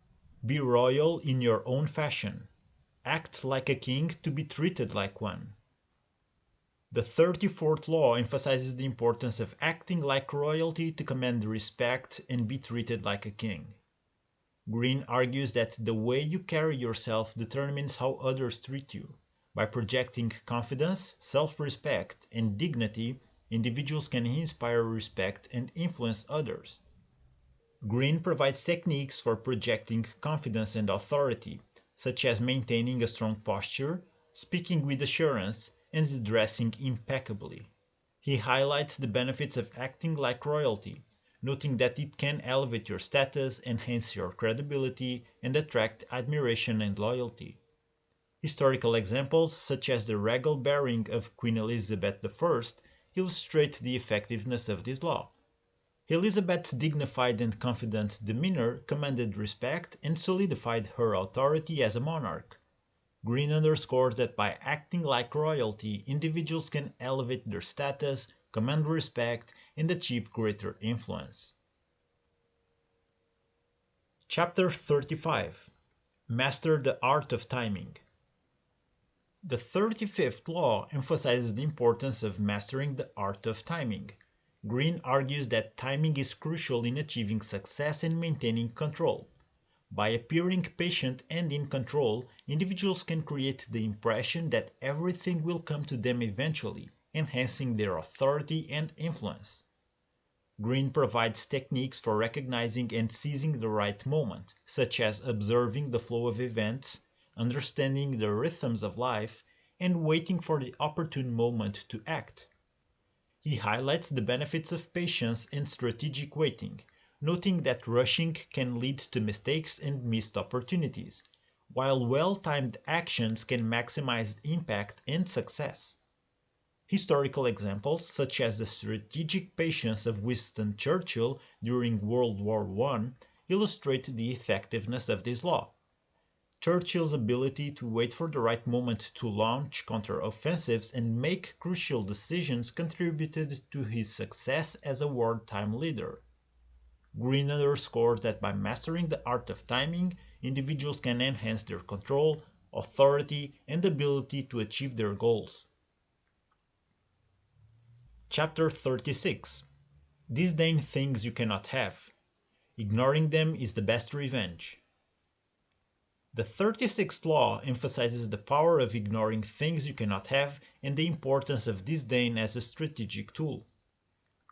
Be royal in your own fashion. Act like a king to be treated like one. The 34th law emphasizes the importance of acting like royalty to command respect and be treated like a king. Greene argues that the way you carry yourself determines how others treat you. By projecting confidence, self-respect, and dignity, individuals can inspire respect and influence others. Greene provides techniques for projecting confidence and authority, such as maintaining a strong posture, speaking with assurance, and dressing impeccably. He highlights the benefits of acting like royalty, noting that it can elevate your status, enhance your credibility, and attract admiration and loyalty. Historical examples, such as the regal bearing of Queen Elizabeth I, illustrate the effectiveness of this law. Elizabeth's dignified and confident demeanor commanded respect and solidified her authority as a monarch. Greene underscores that by acting like royalty, individuals can elevate their status, command respect, and achieve greater influence. Chapter 35. Master the Art of Timing. The 35th law emphasizes the importance of mastering the art of timing. Greene argues that timing is crucial in achieving success and maintaining control. By appearing patient and in control, individuals can create the impression that everything will come to them eventually, enhancing their authority and influence. Greene provides techniques for recognizing and seizing the right moment, such as observing the flow of events, understanding the rhythms of life, and waiting for the opportune moment to act. He highlights the benefits of patience and strategic waiting, noting that rushing can lead to mistakes and missed opportunities, while well-timed actions can maximize impact and success. Historical examples, such as the strategic patience of Winston Churchill during World War I, illustrate the effectiveness of this law. Churchill's ability to wait for the right moment to launch counter-offensives and make crucial decisions contributed to his success as a wartime leader. Greene underscores that by mastering the art of timing, individuals can enhance their control, authority, and ability to achieve their goals. Chapter 36. Disdain things you cannot have. Ignoring them is the best revenge. The 36th law emphasizes the power of ignoring things you cannot have and the importance of disdain as a strategic tool.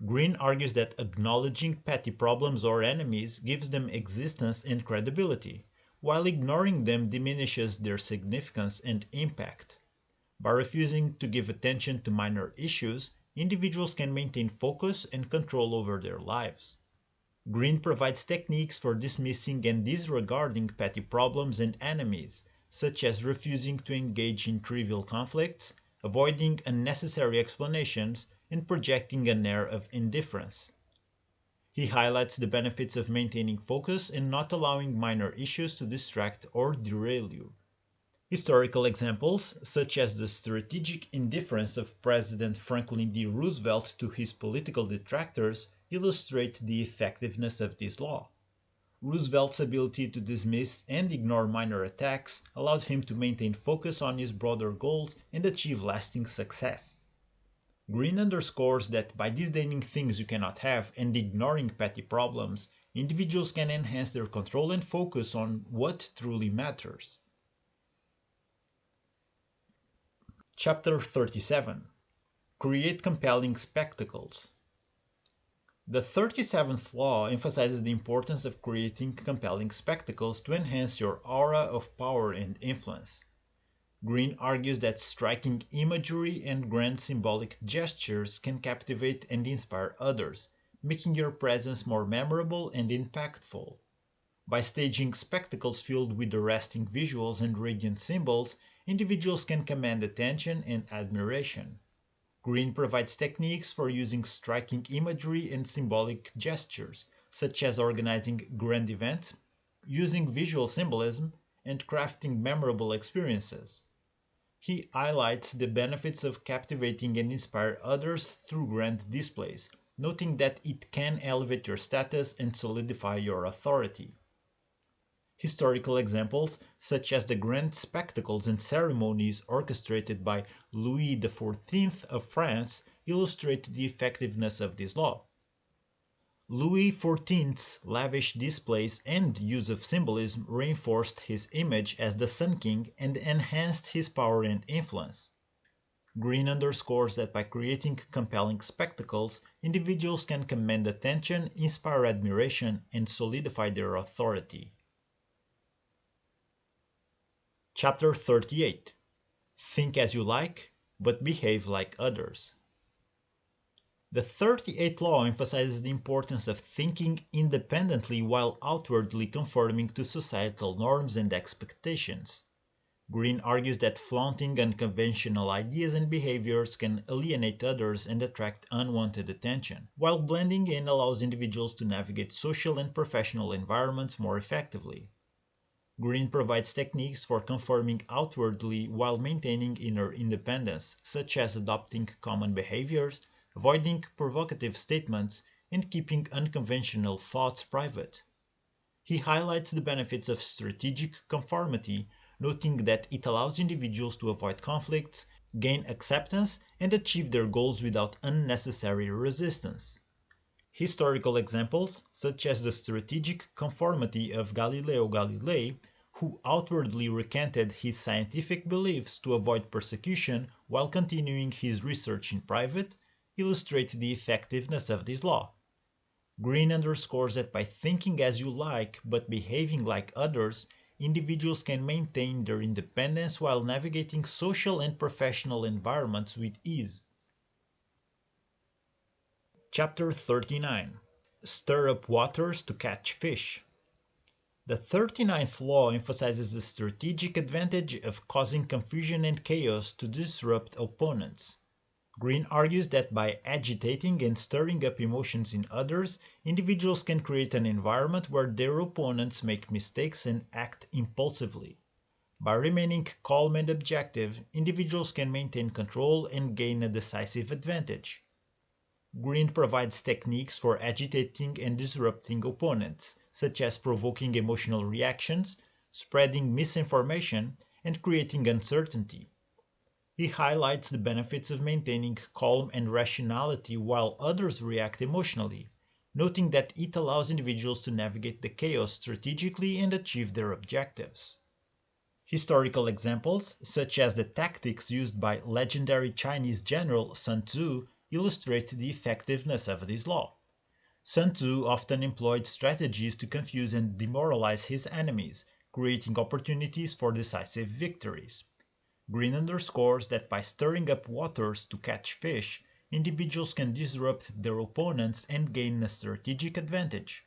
Greene argues that acknowledging petty problems or enemies gives them existence and credibility, while ignoring them diminishes their significance and impact. By refusing to give attention to minor issues, individuals can maintain focus and control over their lives. Greene provides techniques for dismissing and disregarding petty problems and enemies, such as refusing to engage in trivial conflicts, avoiding unnecessary explanations, and projecting an air of indifference. He highlights the benefits of maintaining focus and not allowing minor issues to distract or derail you. Historical examples, such as the strategic indifference of President Franklin D. Roosevelt to his political detractors, illustrate the effectiveness of this law. Roosevelt's ability to dismiss and ignore minor attacks allowed him to maintain focus on his broader goals and achieve lasting success. Greene underscores that by disdaining things you cannot have and ignoring petty problems, individuals can enhance their control and focus on what truly matters. Chapter 37. Create compelling spectacles. The 37th law emphasizes the importance of creating compelling spectacles to enhance your aura of power and influence. Greene argues that striking imagery and grand symbolic gestures can captivate and inspire others, making your presence more memorable and impactful. By staging spectacles filled with arresting visuals and radiant symbols, individuals can command attention and admiration. Greene provides techniques for using striking imagery and symbolic gestures, such as organizing grand events, using visual symbolism, and crafting memorable experiences. He highlights the benefits of captivating and inspire others through grand displays, noting that it can elevate your status and solidify your authority. Historical examples, such as the grand spectacles and ceremonies orchestrated by Louis XIV of France, illustrate the effectiveness of this law. Louis XIV's lavish displays and use of symbolism reinforced his image as the Sun King and enhanced his power and influence. Greene underscores that by creating compelling spectacles, individuals can command attention, inspire admiration, and solidify their authority. Chapter 38. Think as you like, but behave like others. The 38th law emphasizes the importance of thinking independently while outwardly conforming to societal norms and expectations. Greene argues that flaunting unconventional ideas and behaviors can alienate others and attract unwanted attention, while blending in allows individuals to navigate social and professional environments more effectively. Greene provides techniques for conforming outwardly while maintaining inner independence, such as adopting common behaviors, avoiding provocative statements, and keeping unconventional thoughts private. He highlights the benefits of strategic conformity, noting that it allows individuals to avoid conflicts, gain acceptance, and achieve their goals without unnecessary resistance. Historical examples, such as the strategic conformity of Galileo Galilei, who outwardly recanted his scientific beliefs to avoid persecution while continuing his research in private, illustrate the effectiveness of this law. Greene underscores that by thinking as you like but behaving like others, individuals can maintain their independence while navigating social and professional environments with ease. Chapter 39. Stir up waters to catch fish. The 39th law emphasizes the strategic advantage of causing confusion and chaos to disrupt opponents. Greene argues that by agitating and stirring up emotions in others, individuals can create an environment where their opponents make mistakes and act impulsively. By remaining calm and objective, individuals can maintain control and gain a decisive advantage. Greene provides techniques for agitating and disrupting opponents, such as provoking emotional reactions, spreading misinformation, and creating uncertainty. He highlights the benefits of maintaining calm and rationality while others react emotionally, noting that it allows individuals to navigate the chaos strategically and achieve their objectives. Historical examples, such as the tactics used by legendary Chinese general Sun Tzu, illustrate the effectiveness of this law. Sun Tzu often employed strategies to confuse and demoralize his enemies, creating opportunities for decisive victories. Greene underscores that by stirring up waters to catch fish, individuals can disrupt their opponents and gain a strategic advantage.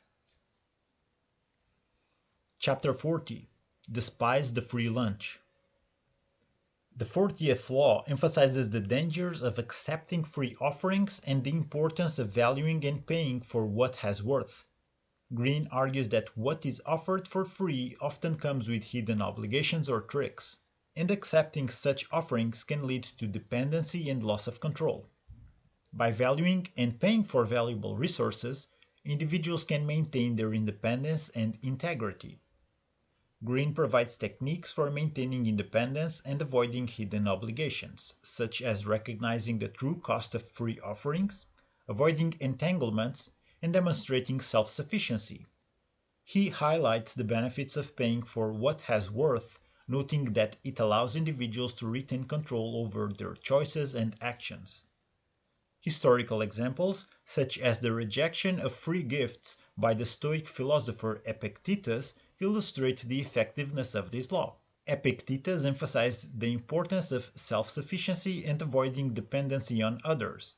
Chapter 40. Despise the free lunch. The 40th law emphasizes the dangers of accepting free offerings and the importance of valuing and paying for what has worth. Greene argues that what is offered for free often comes with hidden obligations or tricks, and accepting such offerings can lead to dependency and loss of control. By valuing and paying for valuable resources, individuals can maintain their independence and integrity. Greene provides techniques for maintaining independence and avoiding hidden obligations, such as recognizing the true cost of free offerings, avoiding entanglements, and demonstrating self-sufficiency. He highlights the benefits of paying for what has worth, noting that it allows individuals to retain control over their choices and actions. Historical examples, such as the rejection of free gifts by the Stoic philosopher Epictetus, illustrate the effectiveness of this law. Epictetus emphasized the importance of self-sufficiency and avoiding dependency on others.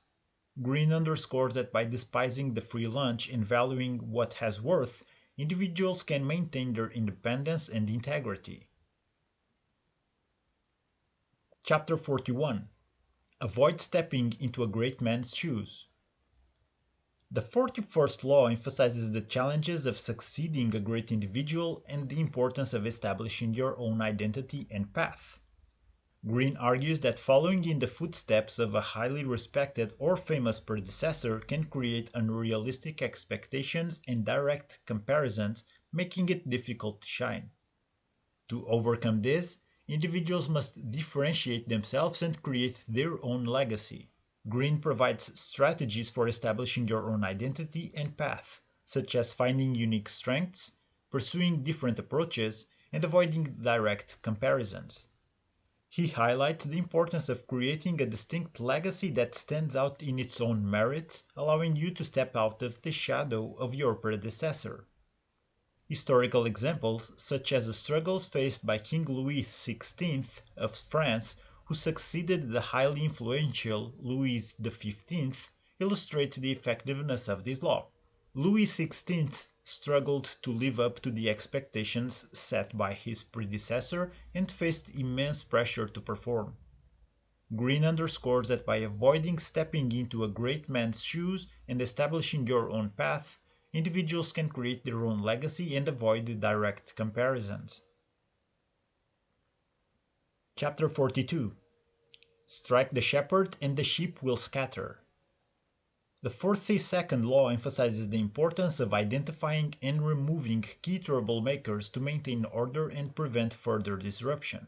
Greene underscores that by despising the free lunch and valuing what has worth, individuals can maintain their independence and integrity. Chapter 41. Avoid stepping into a great man's shoes. The 41st law emphasizes the challenges of succeeding a great individual and the importance of establishing your own identity and path. Greene argues that following in the footsteps of a highly respected or famous predecessor can create unrealistic expectations and direct comparisons, making it difficult to shine. To overcome this, individuals must differentiate themselves and create their own legacy. Greene provides strategies for establishing your own identity and path, such as finding unique strengths, pursuing different approaches, and avoiding direct comparisons. He highlights the importance of creating a distinct legacy that stands out in its own merits, allowing you to step out of the shadow of your predecessor. Historical examples, such as the struggles faced by King Louis XVI of France, who succeeded the highly influential Louis XV, illustrate the effectiveness of this law. Louis XVI struggled to live up to the expectations set by his predecessor and faced immense pressure to perform. Greene underscores that by avoiding stepping into a great man's shoes and establishing your own path, individuals can create their own legacy and avoid direct comparisons. Chapter 42. Strike the shepherd and the sheep will scatter. The 42nd law emphasizes the importance of identifying and removing key troublemakers to maintain order and prevent further disruption.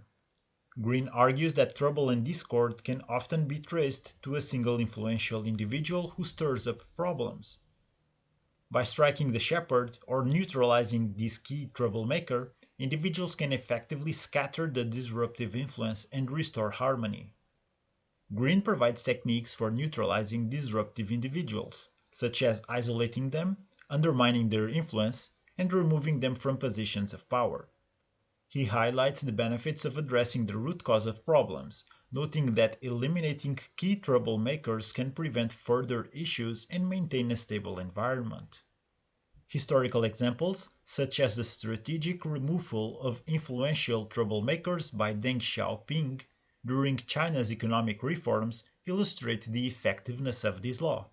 Greene argues that trouble and discord can often be traced to a single influential individual who stirs up problems. By striking the shepherd or neutralizing this key troublemaker, individuals can effectively scatter the disruptive influence and restore harmony. Greene provides techniques for neutralizing disruptive individuals, such as isolating them, undermining their influence, and removing them from positions of power. He highlights the benefits of addressing the root cause of problems, noting that eliminating key troublemakers can prevent further issues and maintain a stable environment. Historical examples, such as the strategic removal of influential troublemakers by Deng Xiaoping during China's economic reforms, illustrate the effectiveness of this law.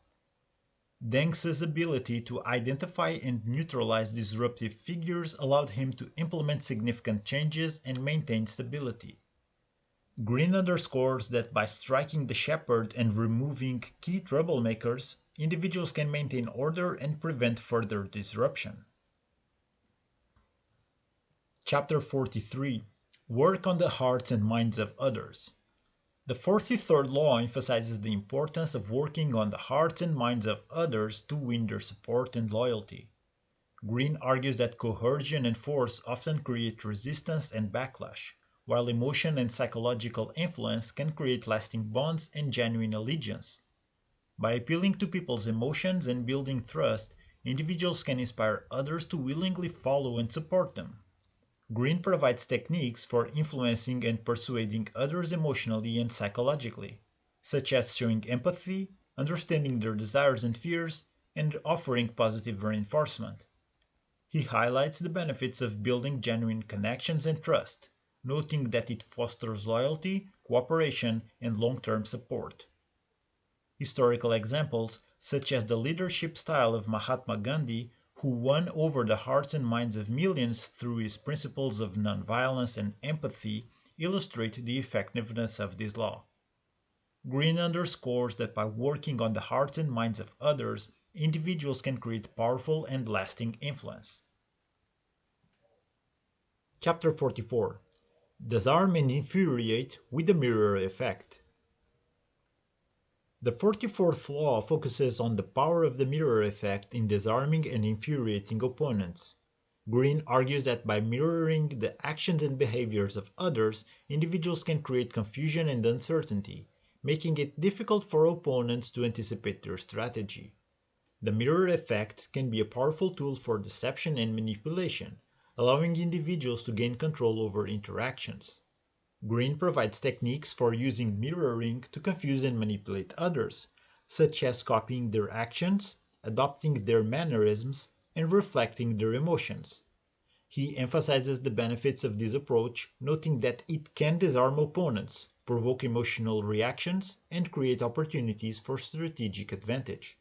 Deng's ability to identify and neutralize disruptive figures allowed him to implement significant changes and maintain stability. Greene underscores that by striking the shepherd and removing key troublemakers, individuals can maintain order and prevent further disruption. Chapter 43. Work on the hearts and minds of others. The 43rd law emphasizes the importance of working on the hearts and minds of others to win their support and loyalty. Greene argues that coercion and force often create resistance and backlash, while emotion and psychological influence can create lasting bonds and genuine allegiance. By appealing to people's emotions and building trust, individuals can inspire others to willingly follow and support them. Greene provides techniques for influencing and persuading others emotionally and psychologically, such as showing empathy, understanding their desires and fears, and offering positive reinforcement. He highlights the benefits of building genuine connections and trust, noting that it fosters loyalty, cooperation, and long-term support. Historical examples, such as the leadership style of Mahatma Gandhi, who won over the hearts and minds of millions through his principles of nonviolence and empathy, illustrate the effectiveness of this law. Greene underscores that by working on the hearts and minds of others, individuals can create powerful and lasting influence. Chapter 44. Disarm and infuriate with the mirror effect. The 44th law focuses on the power of the mirror effect in disarming and infuriating opponents. Greene argues that by mirroring the actions and behaviors of others, individuals can create confusion and uncertainty, making it difficult for opponents to anticipate their strategy. The mirror effect can be a powerful tool for deception and manipulation, allowing individuals to gain control over interactions. Greene provides techniques for using mirroring to confuse and manipulate others, such as copying their actions, adopting their mannerisms, and reflecting their emotions. He emphasizes the benefits of this approach, noting that it can disarm opponents, provoke emotional reactions, and create opportunities for strategic advantage.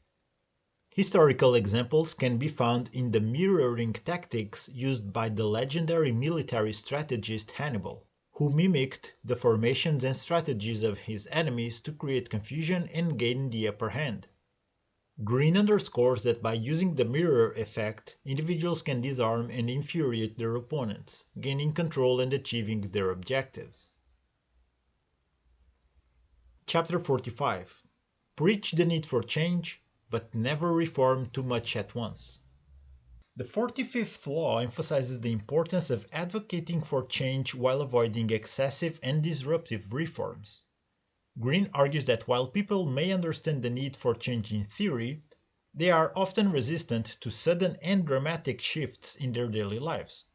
Historical examples can be found in the mirroring tactics used by the legendary military strategist Hannibal, who mimicked the formations and strategies of his enemies to create confusion and gain the upper hand. Greene underscores that by using the mirror effect, individuals can disarm and infuriate their opponents, gaining control and achieving their objectives. Chapter 45. Preach the need for change, but never reform too much at once. The 45th law emphasizes the importance of advocating for change while avoiding excessive and disruptive reforms. Greene argues that while people may understand the need for change in theory, they are often resistant to sudden and dramatic shifts in their daily lives.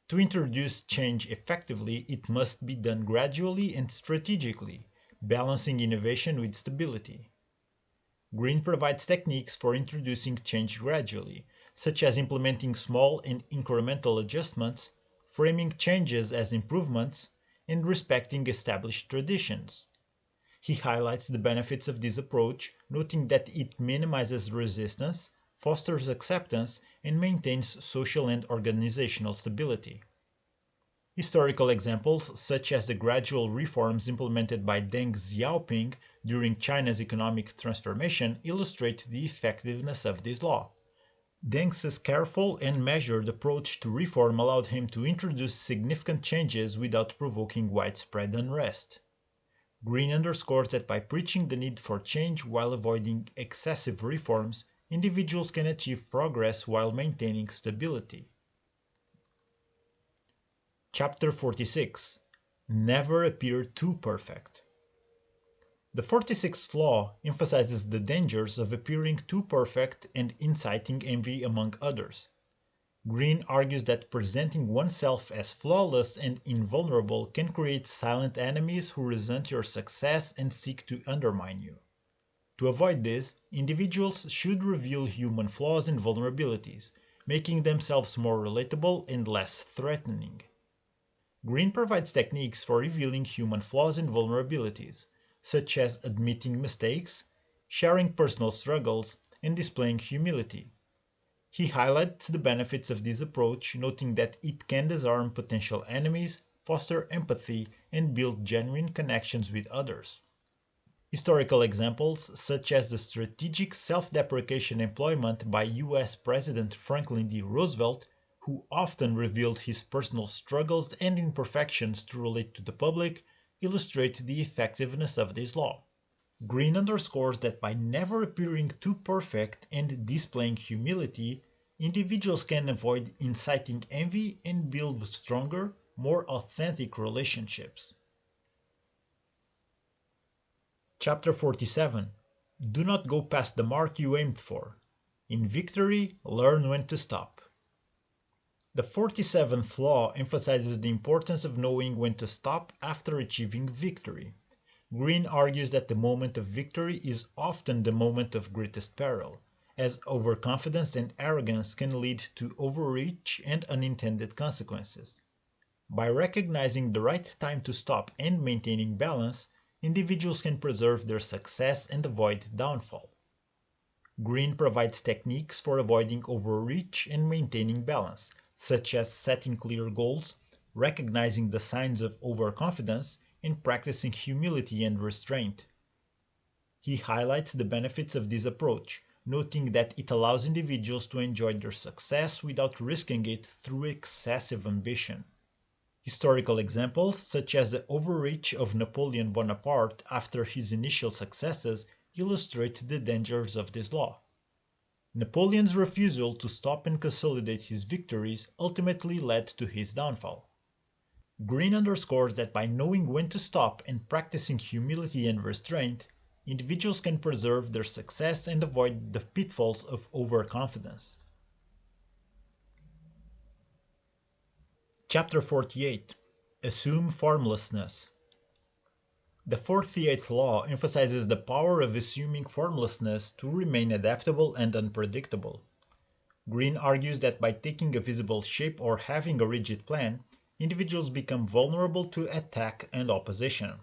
To introduce change effectively, it must be done gradually and strategically, balancing innovation with stability. Greene provides techniques for introducing change gradually, such as implementing small and incremental adjustments, framing changes as improvements, and respecting established traditions. He highlights the benefits of this approach, noting that it minimizes resistance, fosters acceptance, and maintains social and organizational stability. Historical examples, such as the gradual reforms implemented by Deng Xiaoping during China's economic transformation, illustrate the effectiveness of this law. Deng's careful and measured approach to reform allowed him to introduce significant changes without provoking widespread unrest. Greene underscores that by preaching the need for change while avoiding excessive reforms, individuals can achieve progress while maintaining stability. Chapter 46. Never appear too perfect. The 46th law emphasizes the dangers of appearing too perfect and inciting envy among others. Greene argues that presenting oneself as flawless and invulnerable can create silent enemies who resent your success and seek to undermine you. To avoid this, individuals should reveal human flaws and vulnerabilities, making themselves more relatable and less threatening. Greene provides techniques for revealing human flaws and vulnerabilities, such as admitting mistakes, sharing personal struggles, and displaying humility. He highlights the benefits of this approach, noting that it can disarm potential enemies, foster empathy, and build genuine connections with others. Historical examples, such as the strategic self-deprecation employment by US President Franklin D. Roosevelt, who often revealed his personal struggles and imperfections to relate to the public, illustrate the effectiveness of this law. Greene underscores that by never appearing too perfect and displaying humility, individuals can avoid inciting envy and build stronger, more authentic relationships. Chapter 47. Do not go past the mark you aimed for. In victory, learn when to stop. The 47th law emphasizes the importance of knowing when to stop after achieving victory. Greene argues that the moment of victory is often the moment of greatest peril, as overconfidence and arrogance can lead to overreach and unintended consequences. By recognizing the right time to stop and maintaining balance, individuals can preserve their success and avoid downfall. Greene provides techniques for avoiding overreach and maintaining balance, such as setting clear goals, recognizing the signs of overconfidence, and practicing humility and restraint. He highlights the benefits of this approach, noting that it allows individuals to enjoy their success without risking it through excessive ambition. Historical examples, such as the overreach of Napoleon Bonaparte after his initial successes, illustrate the dangers of this law. Napoleon's refusal to stop and consolidate his victories ultimately led to his downfall. Greene underscores that by knowing when to stop and practicing humility and restraint, individuals can preserve their success and avoid the pitfalls of overconfidence. Chapter 48. Assume formlessness. The 48th law emphasizes the power of assuming formlessness to remain adaptable and unpredictable. Greene argues that by taking a visible shape or having a rigid plan, individuals become vulnerable to attack and opposition.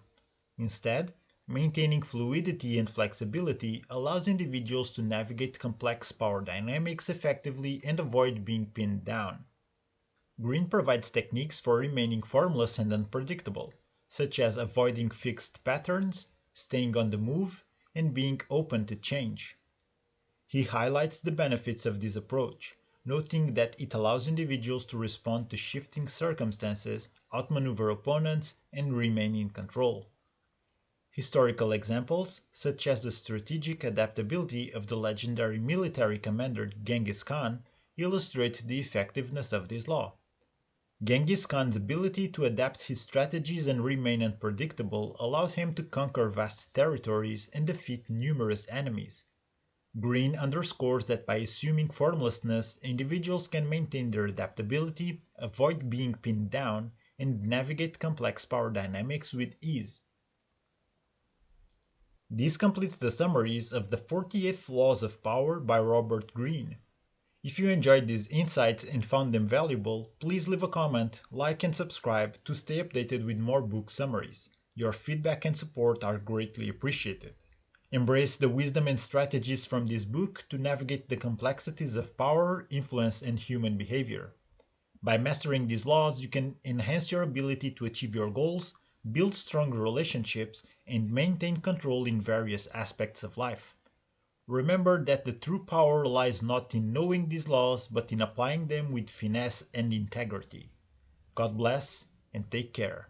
Instead, maintaining fluidity and flexibility allows individuals to navigate complex power dynamics effectively and avoid being pinned down. Greene provides techniques for remaining formless and unpredictable, such as avoiding fixed patterns, staying on the move, and being open to change. He highlights the benefits of this approach, noting that it allows individuals to respond to shifting circumstances, outmaneuver opponents, and remain in control. Historical examples, such as the strategic adaptability of the legendary military commander Genghis Khan, illustrate the effectiveness of this law. Genghis Khan's ability to adapt his strategies and remain unpredictable allowed him to conquer vast territories and defeat numerous enemies. Greene underscores that by assuming formlessness, individuals can maintain their adaptability, avoid being pinned down, and navigate complex power dynamics with ease. This completes the summaries of the 48 Laws of Power by Robert Greene. If you enjoyed these insights and found them valuable, please leave a comment, like, and subscribe to stay updated with more book summaries. Your feedback and support are greatly appreciated. Embrace the wisdom and strategies from this book to navigate the complexities of power, influence, and human behavior. By mastering these laws, you can enhance your ability to achieve your goals, build strong relationships, and maintain control in various aspects of life. Remember that the true power lies not in knowing these laws, but in applying them with finesse and integrity. God bless, and take care.